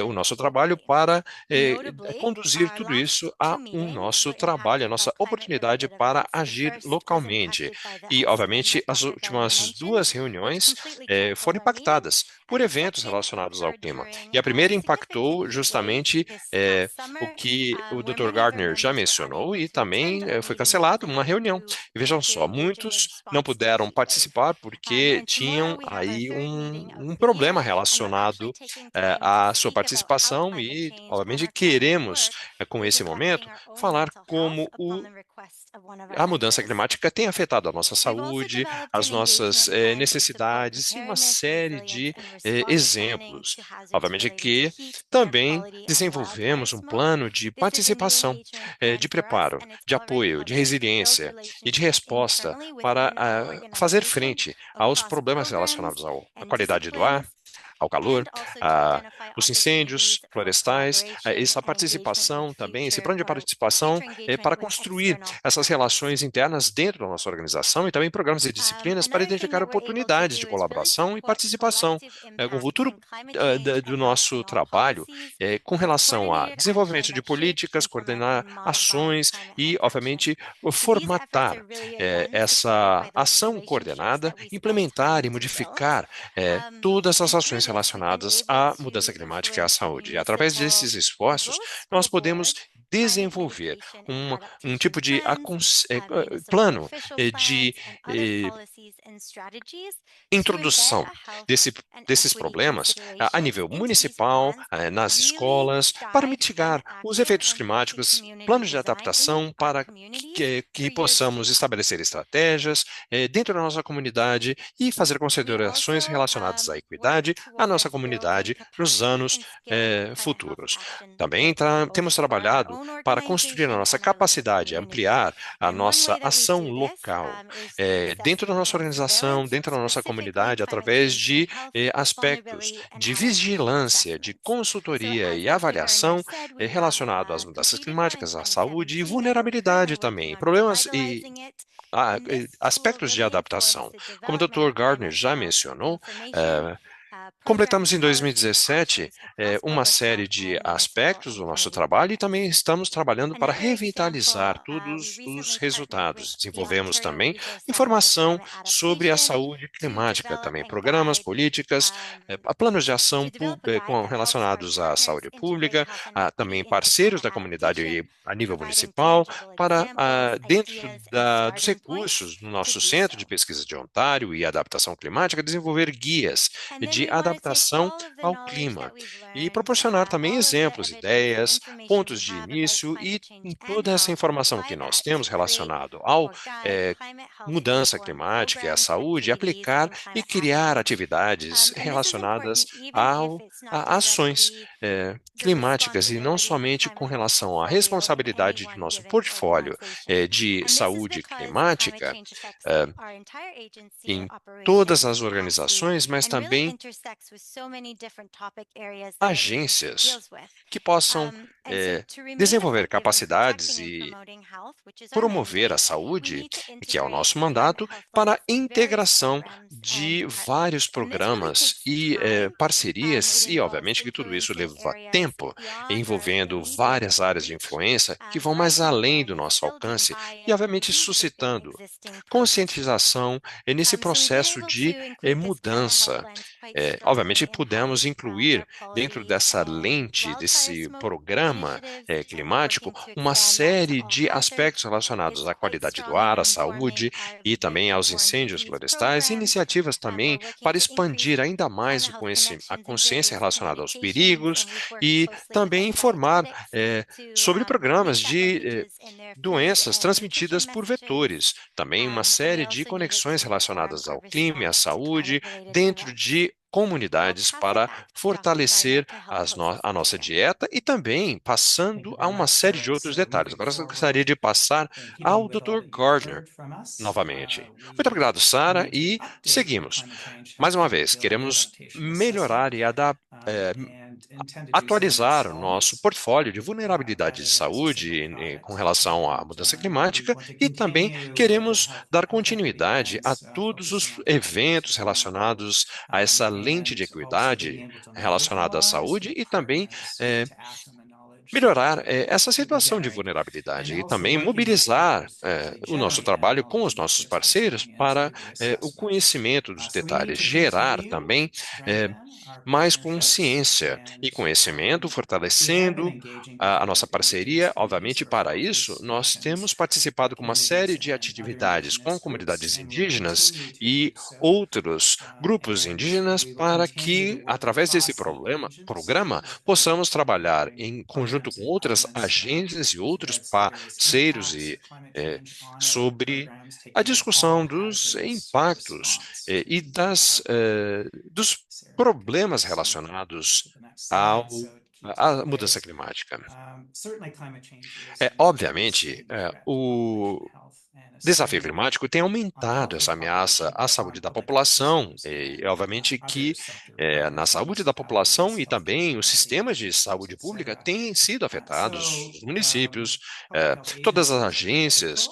o nosso trabalho para conduzir tudo isso a nosso trabalho, a nossa oportunidade para agir localmente. E, obviamente, as últimas duas reuniões foram impactadas por eventos relacionados ao clima. E a primeira impactou justamente o que o Dr. Gardner já mencionou e também foi cancelado uma reunião. E vejam só, muitos não puderam participar porque tinham aí um problema relacionado à sua participação e, obviamente, queremos, com esse momento, falar como a mudança climática tem afetado a nossa saúde, as nossas necessidades e uma série de exemplos. Obviamente que também desenvolvemos um plano de participação, de preparo, de apoio, de resiliência e de resposta para fazer frente aos problemas relacionados à qualidade do ar, ao calor, os incêndios florestais, essa participação também, esse plano de participação para construir essas relações internas dentro da nossa organização e também programas e disciplinas para identificar oportunidades de colaboração e participação com o futuro do nosso trabalho com relação a desenvolvimento de políticas, coordenar ações e, obviamente, formatar essa ação coordenada, implementar e modificar todas as ações relacionadas à mudança climática e à saúde. E através desses esforços, nós podemos desenvolver um tipo de plano de introdução desses problemas a nível municipal, nas escolas, para mitigar os efeitos climáticos, planos de adaptação para que possamos estabelecer estratégias dentro da nossa comunidade e fazer considerações relacionadas à equidade, à nossa comunidade nos anos futuros. Também temos trabalhado para construir a nossa capacidade, ampliar a nossa ação local dentro da nossa organização, dentro da nossa comunidade, através de aspectos de vigilância, de consultoria e avaliação relacionado às mudanças climáticas, à saúde e vulnerabilidade também, problemas e aspectos de adaptação. Como o Dr. Gardner já mencionou, Completamos em 2017 uma série de aspectos do nosso trabalho e também estamos trabalhando para revitalizar todos os resultados. Desenvolvemos também informação sobre a saúde climática, também programas, políticas, planos de ação relacionados à saúde pública, também parceiros da comunidade a nível municipal, para dentro dos recursos no nosso Centro de Pesquisa de Ontário e Adaptação Climática, desenvolver guias de adaptação ao clima e proporcionar também exemplos, ideias, pontos de início e toda essa informação que nós temos relacionado ao mudança climática e à saúde, aplicar e criar atividades relacionadas a ações climáticas e não somente com relação à responsabilidade de nosso portfólio de saúde climática em todas as organizações, mas também agências que possam desenvolver capacidades e promover a saúde, que é o nosso mandato, para a integração de vários programas e parcerias, e obviamente que tudo isso leva tempo, envolvendo várias áreas de influência que vão mais além do nosso alcance e, obviamente, suscitando conscientização nesse processo de mudança. Obviamente, pudemos incluir dentro dessa lente, desse programa climático, uma série de aspectos relacionados à qualidade do ar, à saúde e também aos incêndios florestais, e iniciativas também para expandir ainda mais a consciência relacionada aos perigos e também informar sobre programas de doenças transmitidas por vetores. Também uma série de conexões relacionadas ao clima e à saúde dentro de comunidades para fortalecer a nossa dieta e também passando a uma série de outros detalhes. Agora eu gostaria de passar ao Dr. Gardner novamente. Muito obrigado, Sara, e seguimos. Mais uma vez, queremos melhorar e atualizar o nosso portfólio de vulnerabilidade de saúde com relação à mudança climática e também queremos dar continuidade a todos os eventos relacionados a essa lente de equidade relacionada à saúde e também melhorar essa situação de vulnerabilidade e também mobilizar o nosso trabalho com os nossos parceiros para o conhecimento dos detalhes, gerar também mais consciência e conhecimento, fortalecendo a nossa parceria. Obviamente, para isso, nós temos participado com uma série de atividades com comunidades indígenas e outros grupos indígenas para que, através desse programa, possamos trabalhar em conjunto com outras agências e outros parceiros sobre a discussão dos impactos e dos problemas relacionados à mudança climática. Obviamente, o desafio climático tem aumentado essa ameaça à saúde da população, e obviamente que na saúde da população e também os sistemas de saúde pública têm sido afetados, os municípios, todas as agências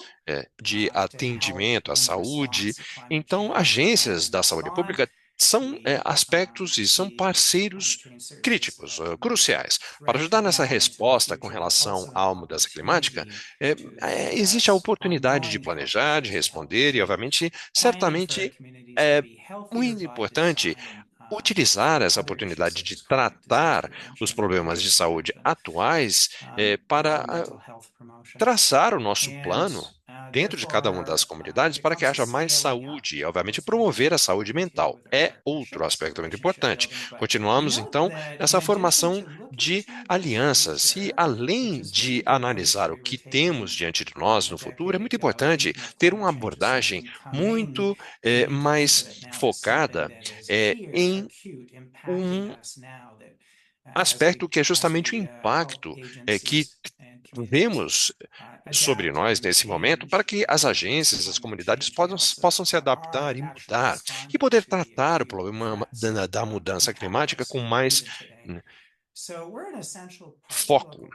de atendimento à saúde. Então, agências da saúde pública são aspectos e são parceiros críticos, cruciais. Para ajudar nessa resposta com relação à mudança climática, existe a oportunidade de planejar, de responder e, obviamente, certamente é muito importante utilizar essa oportunidade de tratar os problemas de saúde atuais para traçar o nosso plano dentro de cada uma das comunidades para que haja mais saúde e, obviamente, promover a saúde mental. É outro aspecto muito importante. Continuamos, então, nessa formação de alianças e, além de analisar o que temos diante de nós no futuro, é muito importante ter uma abordagem muito mais focada em um aspecto que é justamente o impacto que vemos sobre nós nesse momento, para que as agências, as comunidades possam se adaptar e mudar, e poder tratar o problema da mudança climática com mais foco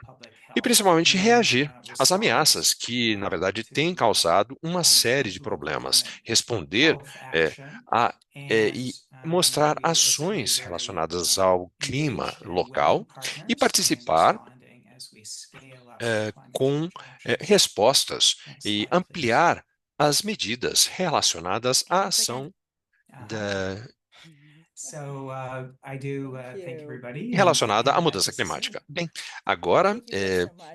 e principalmente reagir às ameaças que, na verdade, têm causado uma série de problemas. Responder é, e mostrar ações relacionadas ao clima local e participar com respostas e ampliar as medidas relacionadas à ação da, relacionada à mudança climática. Bem, agora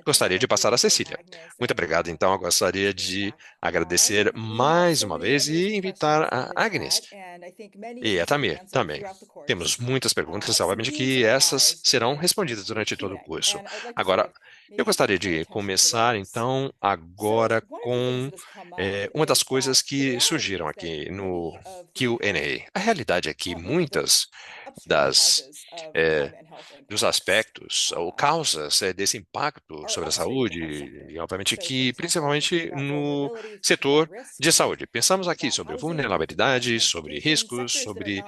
gostaria de passar a Cecília. Muito obrigado. Então, eu gostaria de agradecer mais uma vez e invitar a Agnes e a Tamir também. Temos muitas perguntas, obviamente que essas serão respondidas durante todo o curso. Agora, eu gostaria de começar, então, agora com uma das coisas que surgiram aqui no Q&A. A realidade é que muitas das dos aspectos ou causas desse impacto sobre a saúde, e obviamente que principalmente no setor de saúde. Pensamos aqui sobre vulnerabilidade, sobre riscos, sobre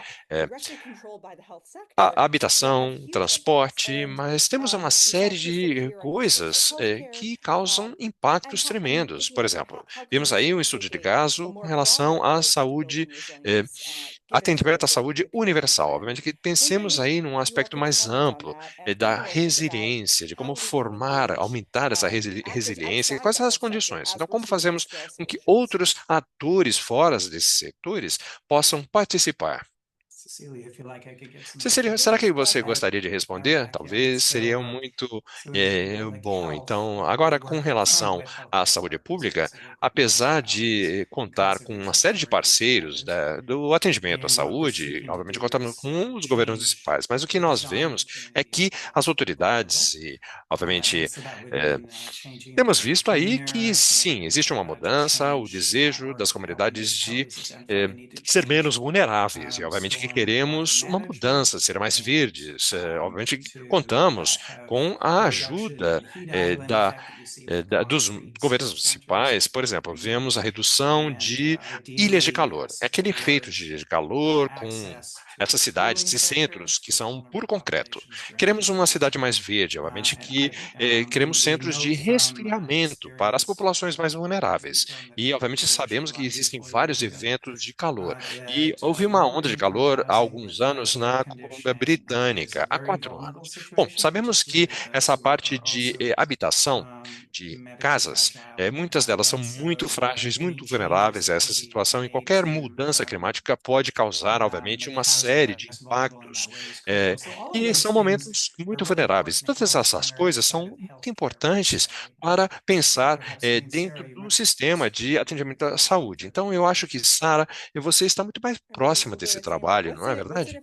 a habitação, transporte, mas temos uma série de coisas que causam impactos tremendos. Por exemplo, vimos aí um estudo de caso com relação à saúde, atendimento à saúde universal. Obviamente que pensemos aí num aspecto mais amplo da resiliência, de como formar, aumentar essa resiliência e quais são as condições. Então, como fazemos com que outros atores fora desses setores possam participar? Cecília, será que você gostaria de responder? Talvez seria muito bom. Então, agora com relação à saúde pública, apesar de contar com uma série de parceiros do atendimento à saúde, obviamente contamos com os governos municipais, mas o que nós vemos é que as autoridades e, obviamente, temos visto aí que sim, existe uma mudança, o desejo das comunidades de ser menos vulneráveis, e obviamente que queremos uma mudança, ser mais verdes. Obviamente que contamos com a ajuda dos governos municipais. Por exemplo, vemos a redução de ilhas de calor. É aquele efeito de ilha de calor com essas cidades e centros que são puro concreto. Queremos uma cidade mais verde, obviamente que queremos centros de resfriamento para as populações mais vulneráveis. E, obviamente, sabemos que existem vários eventos de calor. E houve uma onda de calor há alguns anos na Colômbia Britânica, há 4 anos. Bom, sabemos que essa parte de habitação, de casas, muitas delas são muito frágeis, muito vulneráveis a essa situação, e qualquer mudança climática pode causar, obviamente, uma série de impactos, e são momentos muito vulneráveis. Todas essas coisas são muito importantes para pensar dentro do sistema de atendimento à saúde. Então, eu acho que, Sara, você está muito mais próxima desse trabalho, não é verdade?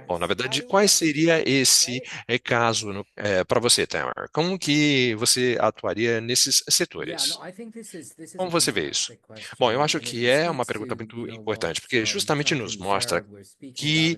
Bom, na verdade, qual seria esse caso para você, Tamara? Como que você atuaria nesses setores? Como você vê isso? Bom, eu acho que é uma pergunta muito importante, porque justamente nos mostra que,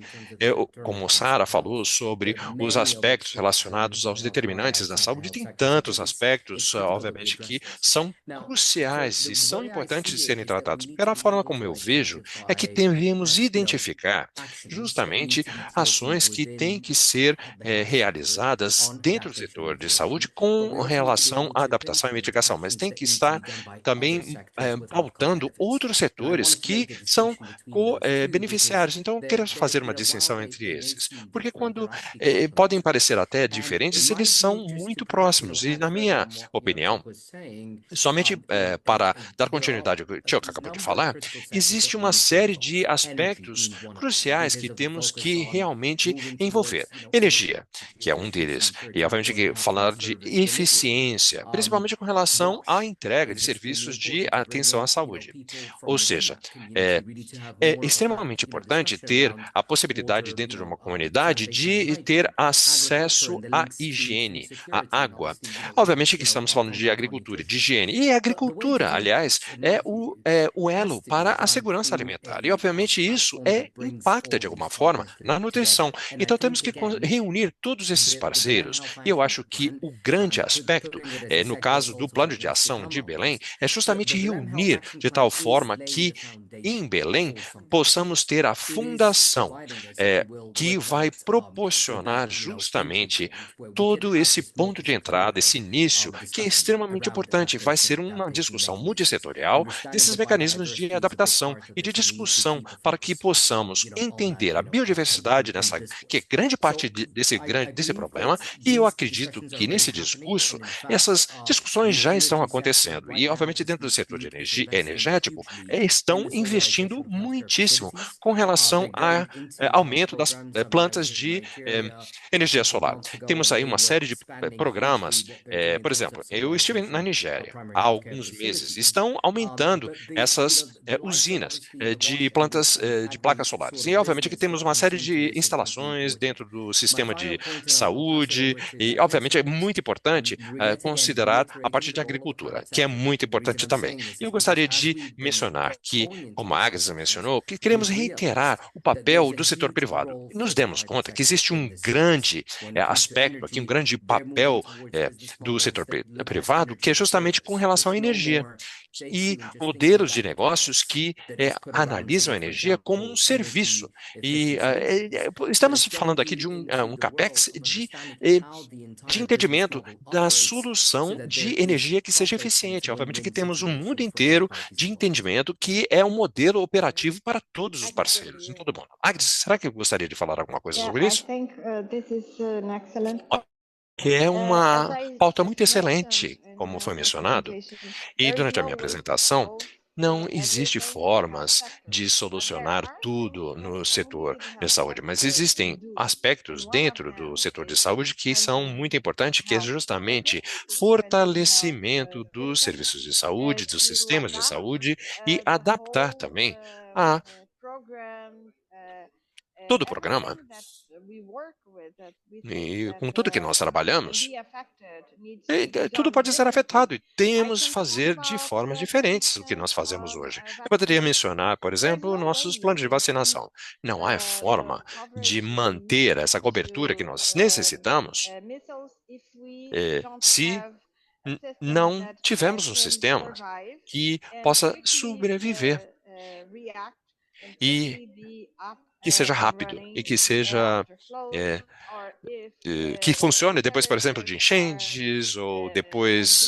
como Sara falou sobre os aspectos relacionados aos determinantes da saúde, tem tantos aspectos, obviamente, que são cruciais e são importantes de serem tratados. Pela forma como eu vejo, é que devemos identificar justamente ações que têm que ser realizadas dentro do setor de saúde com relação à adaptação e mitigação, mas tem que estar também pautando outros setores que são beneficiários. Então, eu quero fazer uma distinção entre esses, porque quando podem parecer até diferentes, eles são muito próximos. E, na minha opinião, somente para dar continuidade ao que o Tio acabou de falar, existe uma série de aspectos cruciais que temos que realmente envolver. Energia, que é um deles, e obviamente que falar de eficiência, principalmente com relação à entrega de serviços de atenção à saúde. Ou seja, é extremamente importante ter a possibilidade dentro de uma comunidade de ter acesso à higiene, à água. Obviamente que estamos falando de agricultura, de higiene. E a agricultura, aliás, é o elo para a segurança alimentar. E, obviamente, isso impacta de alguma forma na nutrição. Então, temos que reunir todos esses parceiros. E eu acho que o grande aspecto no caso do plano de ação de Belém, é justamente reunir de tal forma que em Belém possamos ter a fundação que vai proporcionar justamente todo esse ponto de entrada, esse início, que é extremamente importante. Vai ser uma discussão multissetorial desses mecanismos de adaptação e de discussão para que possamos entender a biodiversidade que é grande parte desse problema, e eu acredito que nesse discurso essas discussões já estão acontecendo. E, obviamente, dentro do setor de energético, estão investindo muitíssimo com relação ao aumento das plantas de energia solar. Temos aí uma série de programas, por exemplo, eu estive na Nigéria há alguns meses, estão aumentando essas usinas de plantas de placas solares. E, obviamente, aqui temos uma série de instalações dentro do sistema de saúde, e, obviamente, é muito importante considerar a parte de agricultura, que é muito importante também. E eu gostaria de mencionar que, como a Agatha mencionou, que queremos reiterar o papel do setor privado. Nos demos conta que existe um grande aspecto aqui, um grande papel do setor privado, que é justamente com relação à energia e modelos de negócios que analisam a energia como um serviço. E estamos falando aqui de um capex de entendimento da solução de energia que seja eficiente. Obviamente que temos um mundo inteiro de entendimento que é um modelo operativo para todos os parceiros, em todo o mundo. Agnes, será que eu gostaria de falar alguma coisa sobre isso? É uma pauta muito excelente, como foi mencionado, e durante a minha apresentação, não existe formas de solucionar tudo no setor de saúde, mas existem aspectos dentro do setor de saúde que são muito importantes, que é justamente fortalecimento dos serviços de saúde, dos sistemas de saúde e adaptar também a todo o programa e com tudo que nós trabalhamos, tudo pode ser afetado e temos que fazer de formas diferentes do que nós fazemos hoje. Eu poderia mencionar, por exemplo, nossos planos de vacinação. Não há forma de manter essa cobertura que nós necessitamos se não tivermos um sistema que possa sobreviver e que seja rápido e que seja que funcione depois, por exemplo, de enchentes ou depois,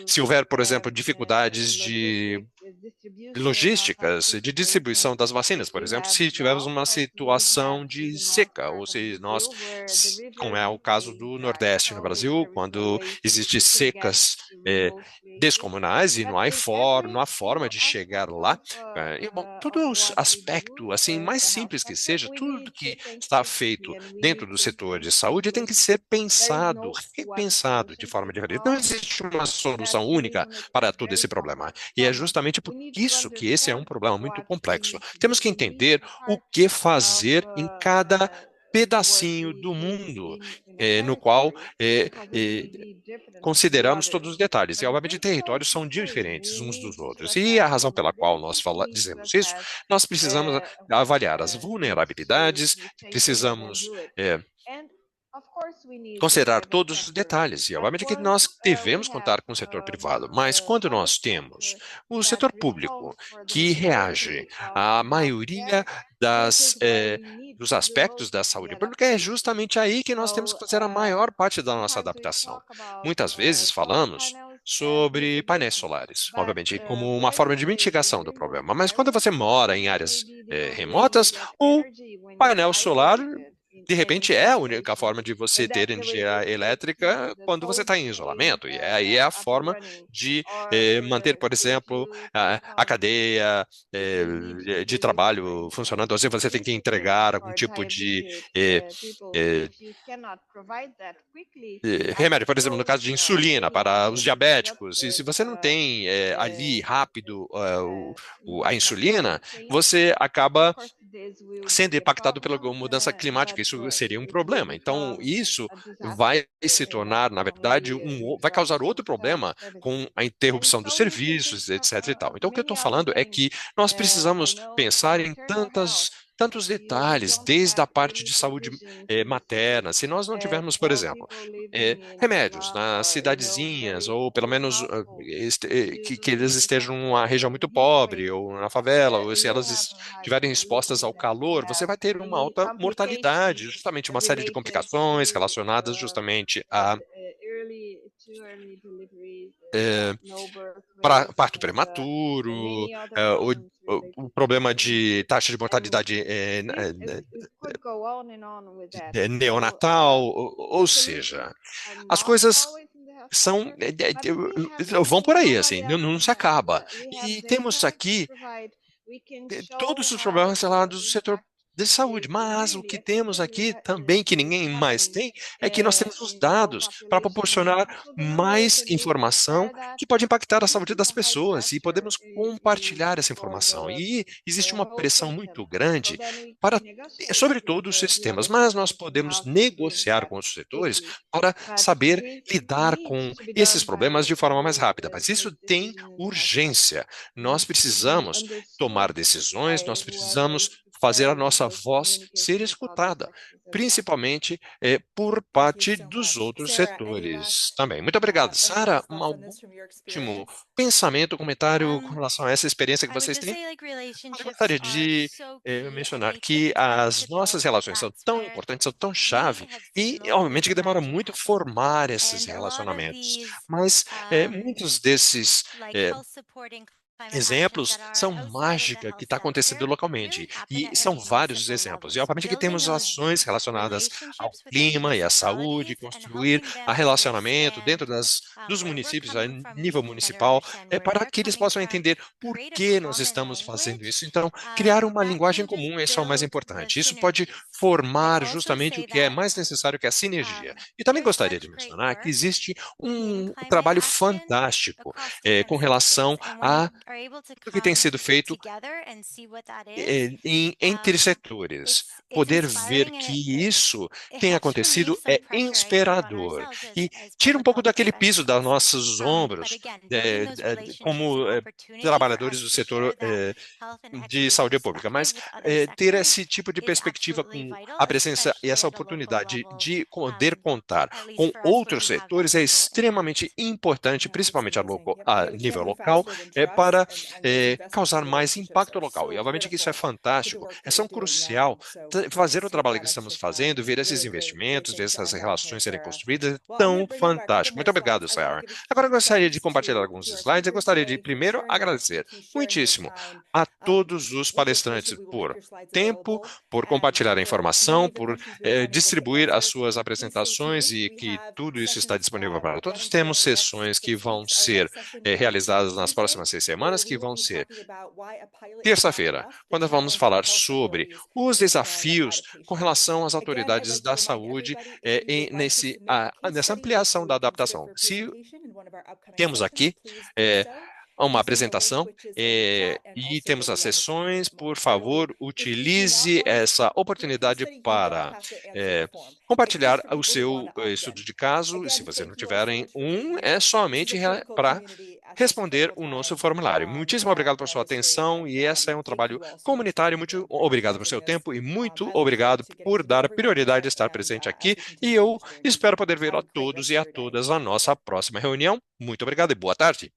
se houver, por exemplo, dificuldades de logísticas, de distribuição das vacinas, por exemplo, se tivermos uma situação de seca, ou se nós, como é o caso do Nordeste no Brasil, quando existem secas descomunais e não há forma de chegar lá, bom, todo aspecto, assim, mais simples que seja, tudo que está feito dentro do setor de saúde tem que ser pensado, repensado de forma diferente. Não existe uma solução única para todo esse problema. E é justamente por isso que esse é um problema muito complexo. Temos que entender o que fazer em cada pedacinho do mundo, no qual consideramos todos os detalhes. E, obviamente, territórios são diferentes uns dos outros. E a razão pela qual nós dizemos isso, nós precisamos avaliar as vulnerabilidades, precisamos considerar todos os detalhes. E, obviamente, que nós devemos contar com o setor privado. Mas quando nós temos o setor público que reage à maioria dos aspectos da saúde pública, é justamente aí que nós temos que fazer a maior parte da nossa adaptação. Muitas vezes falamos sobre painéis solares, obviamente, como uma forma de mitigação do problema. Mas quando você mora em áreas remotas, o painel solar de repente, é a única forma de você ter energia elétrica quando você está em isolamento. E aí é a forma de manter, por exemplo, a cadeia de trabalho funcionando. Ou seja, você tem que entregar algum tipo de remédio, por exemplo, no caso de insulina para os diabéticos. E se você não tem ali rápido a insulina, você acaba sendo impactado pela mudança climática. Isso seria um problema. Então, isso vai se tornar, na verdade, vai causar outro problema com a interrupção dos serviços, etc. e tal. Então, o que eu estou falando é que nós precisamos pensar em tantas tantos detalhes, desde a parte de saúde materna. Se nós não tivermos, por exemplo, remédios nas cidadezinhas, ou pelo menos que eles estejam numa região muito pobre, ou na favela, ou se elas estiverem expostas ao calor, você vai ter uma alta mortalidade, justamente uma série de complicações relacionadas justamente a parto prematuro, o problema de taxa de mortalidade neonatal, ou seja, as coisas são vão por aí, assim, não se acaba. E temos aqui todos os problemas relacionados ao setor de saúde, mas o que temos aqui também, que ninguém mais tem, é que nós temos os dados para proporcionar mais informação que pode impactar a saúde das pessoas e podemos compartilhar essa informação. E existe uma pressão muito grande para, sobre todos os sistemas, mas nós podemos negociar com os setores para saber lidar com esses problemas de forma mais rápida. Mas isso tem urgência. Nós precisamos tomar decisões, nós precisamos fazer a nossa voz ser escutada, principalmente por parte dos outros setores também. Muito obrigado, Sara. Um último pensamento, comentário com relação a essa experiência que vocês têm? Eu gostaria de mencionar que as nossas relações são tão importantes, são tão chave, e obviamente que demora muito formar esses relacionamentos, mas muitos desses exemplos são mágica que está acontecendo localmente, e são vários os exemplos. E, obviamente, que temos ações relacionadas ao clima e à saúde, construir a relacionamento dentro dos municípios, a nível municipal, para que eles possam entender por que nós estamos fazendo isso. Então, criar uma linguagem comum, isso é o mais importante. Isso pode formar justamente o que é mais necessário, que é a sinergia. E também gostaria de mencionar que existe um trabalho fantástico com relação a o que tem sido feito entre setores. Poder ver que isso tem acontecido é inspirador e tira um pouco daquele piso dos nossos ombros, como trabalhadores do setor de saúde pública, mas ter esse tipo de perspectiva com a presença e essa oportunidade de poder contar com outros setores é extremamente importante, principalmente a nível local, para causar mais impacto local. E, obviamente, que isso é fantástico, é tão crucial fazer o trabalho que estamos fazendo, ver esses investimentos, ver essas relações serem construídas, é tão fantástico. Muito obrigado, Sarah. Agora, eu gostaria de compartilhar alguns slides. Eu gostaria de, primeiro, agradecer muitíssimo a todos os palestrantes por tempo, por compartilhar a informação, por distribuir as suas apresentações e que tudo isso está disponível para todos. Temos sessões que vão ser realizadas nas próximas 6 semanas, que vão ser terça-feira, quando vamos falar sobre os desafios com relação às autoridades da saúde nessa ampliação da adaptação. Se temos aqui uma apresentação e temos as sessões, por favor, utilize essa oportunidade para compartilhar o seu estudo de caso. E se você não tiverem é somente para responder o nosso formulário. Muitíssimo obrigado por sua atenção, e esse é um trabalho comunitário. Muito obrigado por seu tempo e muito obrigado por dar prioridade a estar presente aqui, e eu espero poder ver a todos e a todas na nossa próxima reunião. Muito obrigado e boa tarde.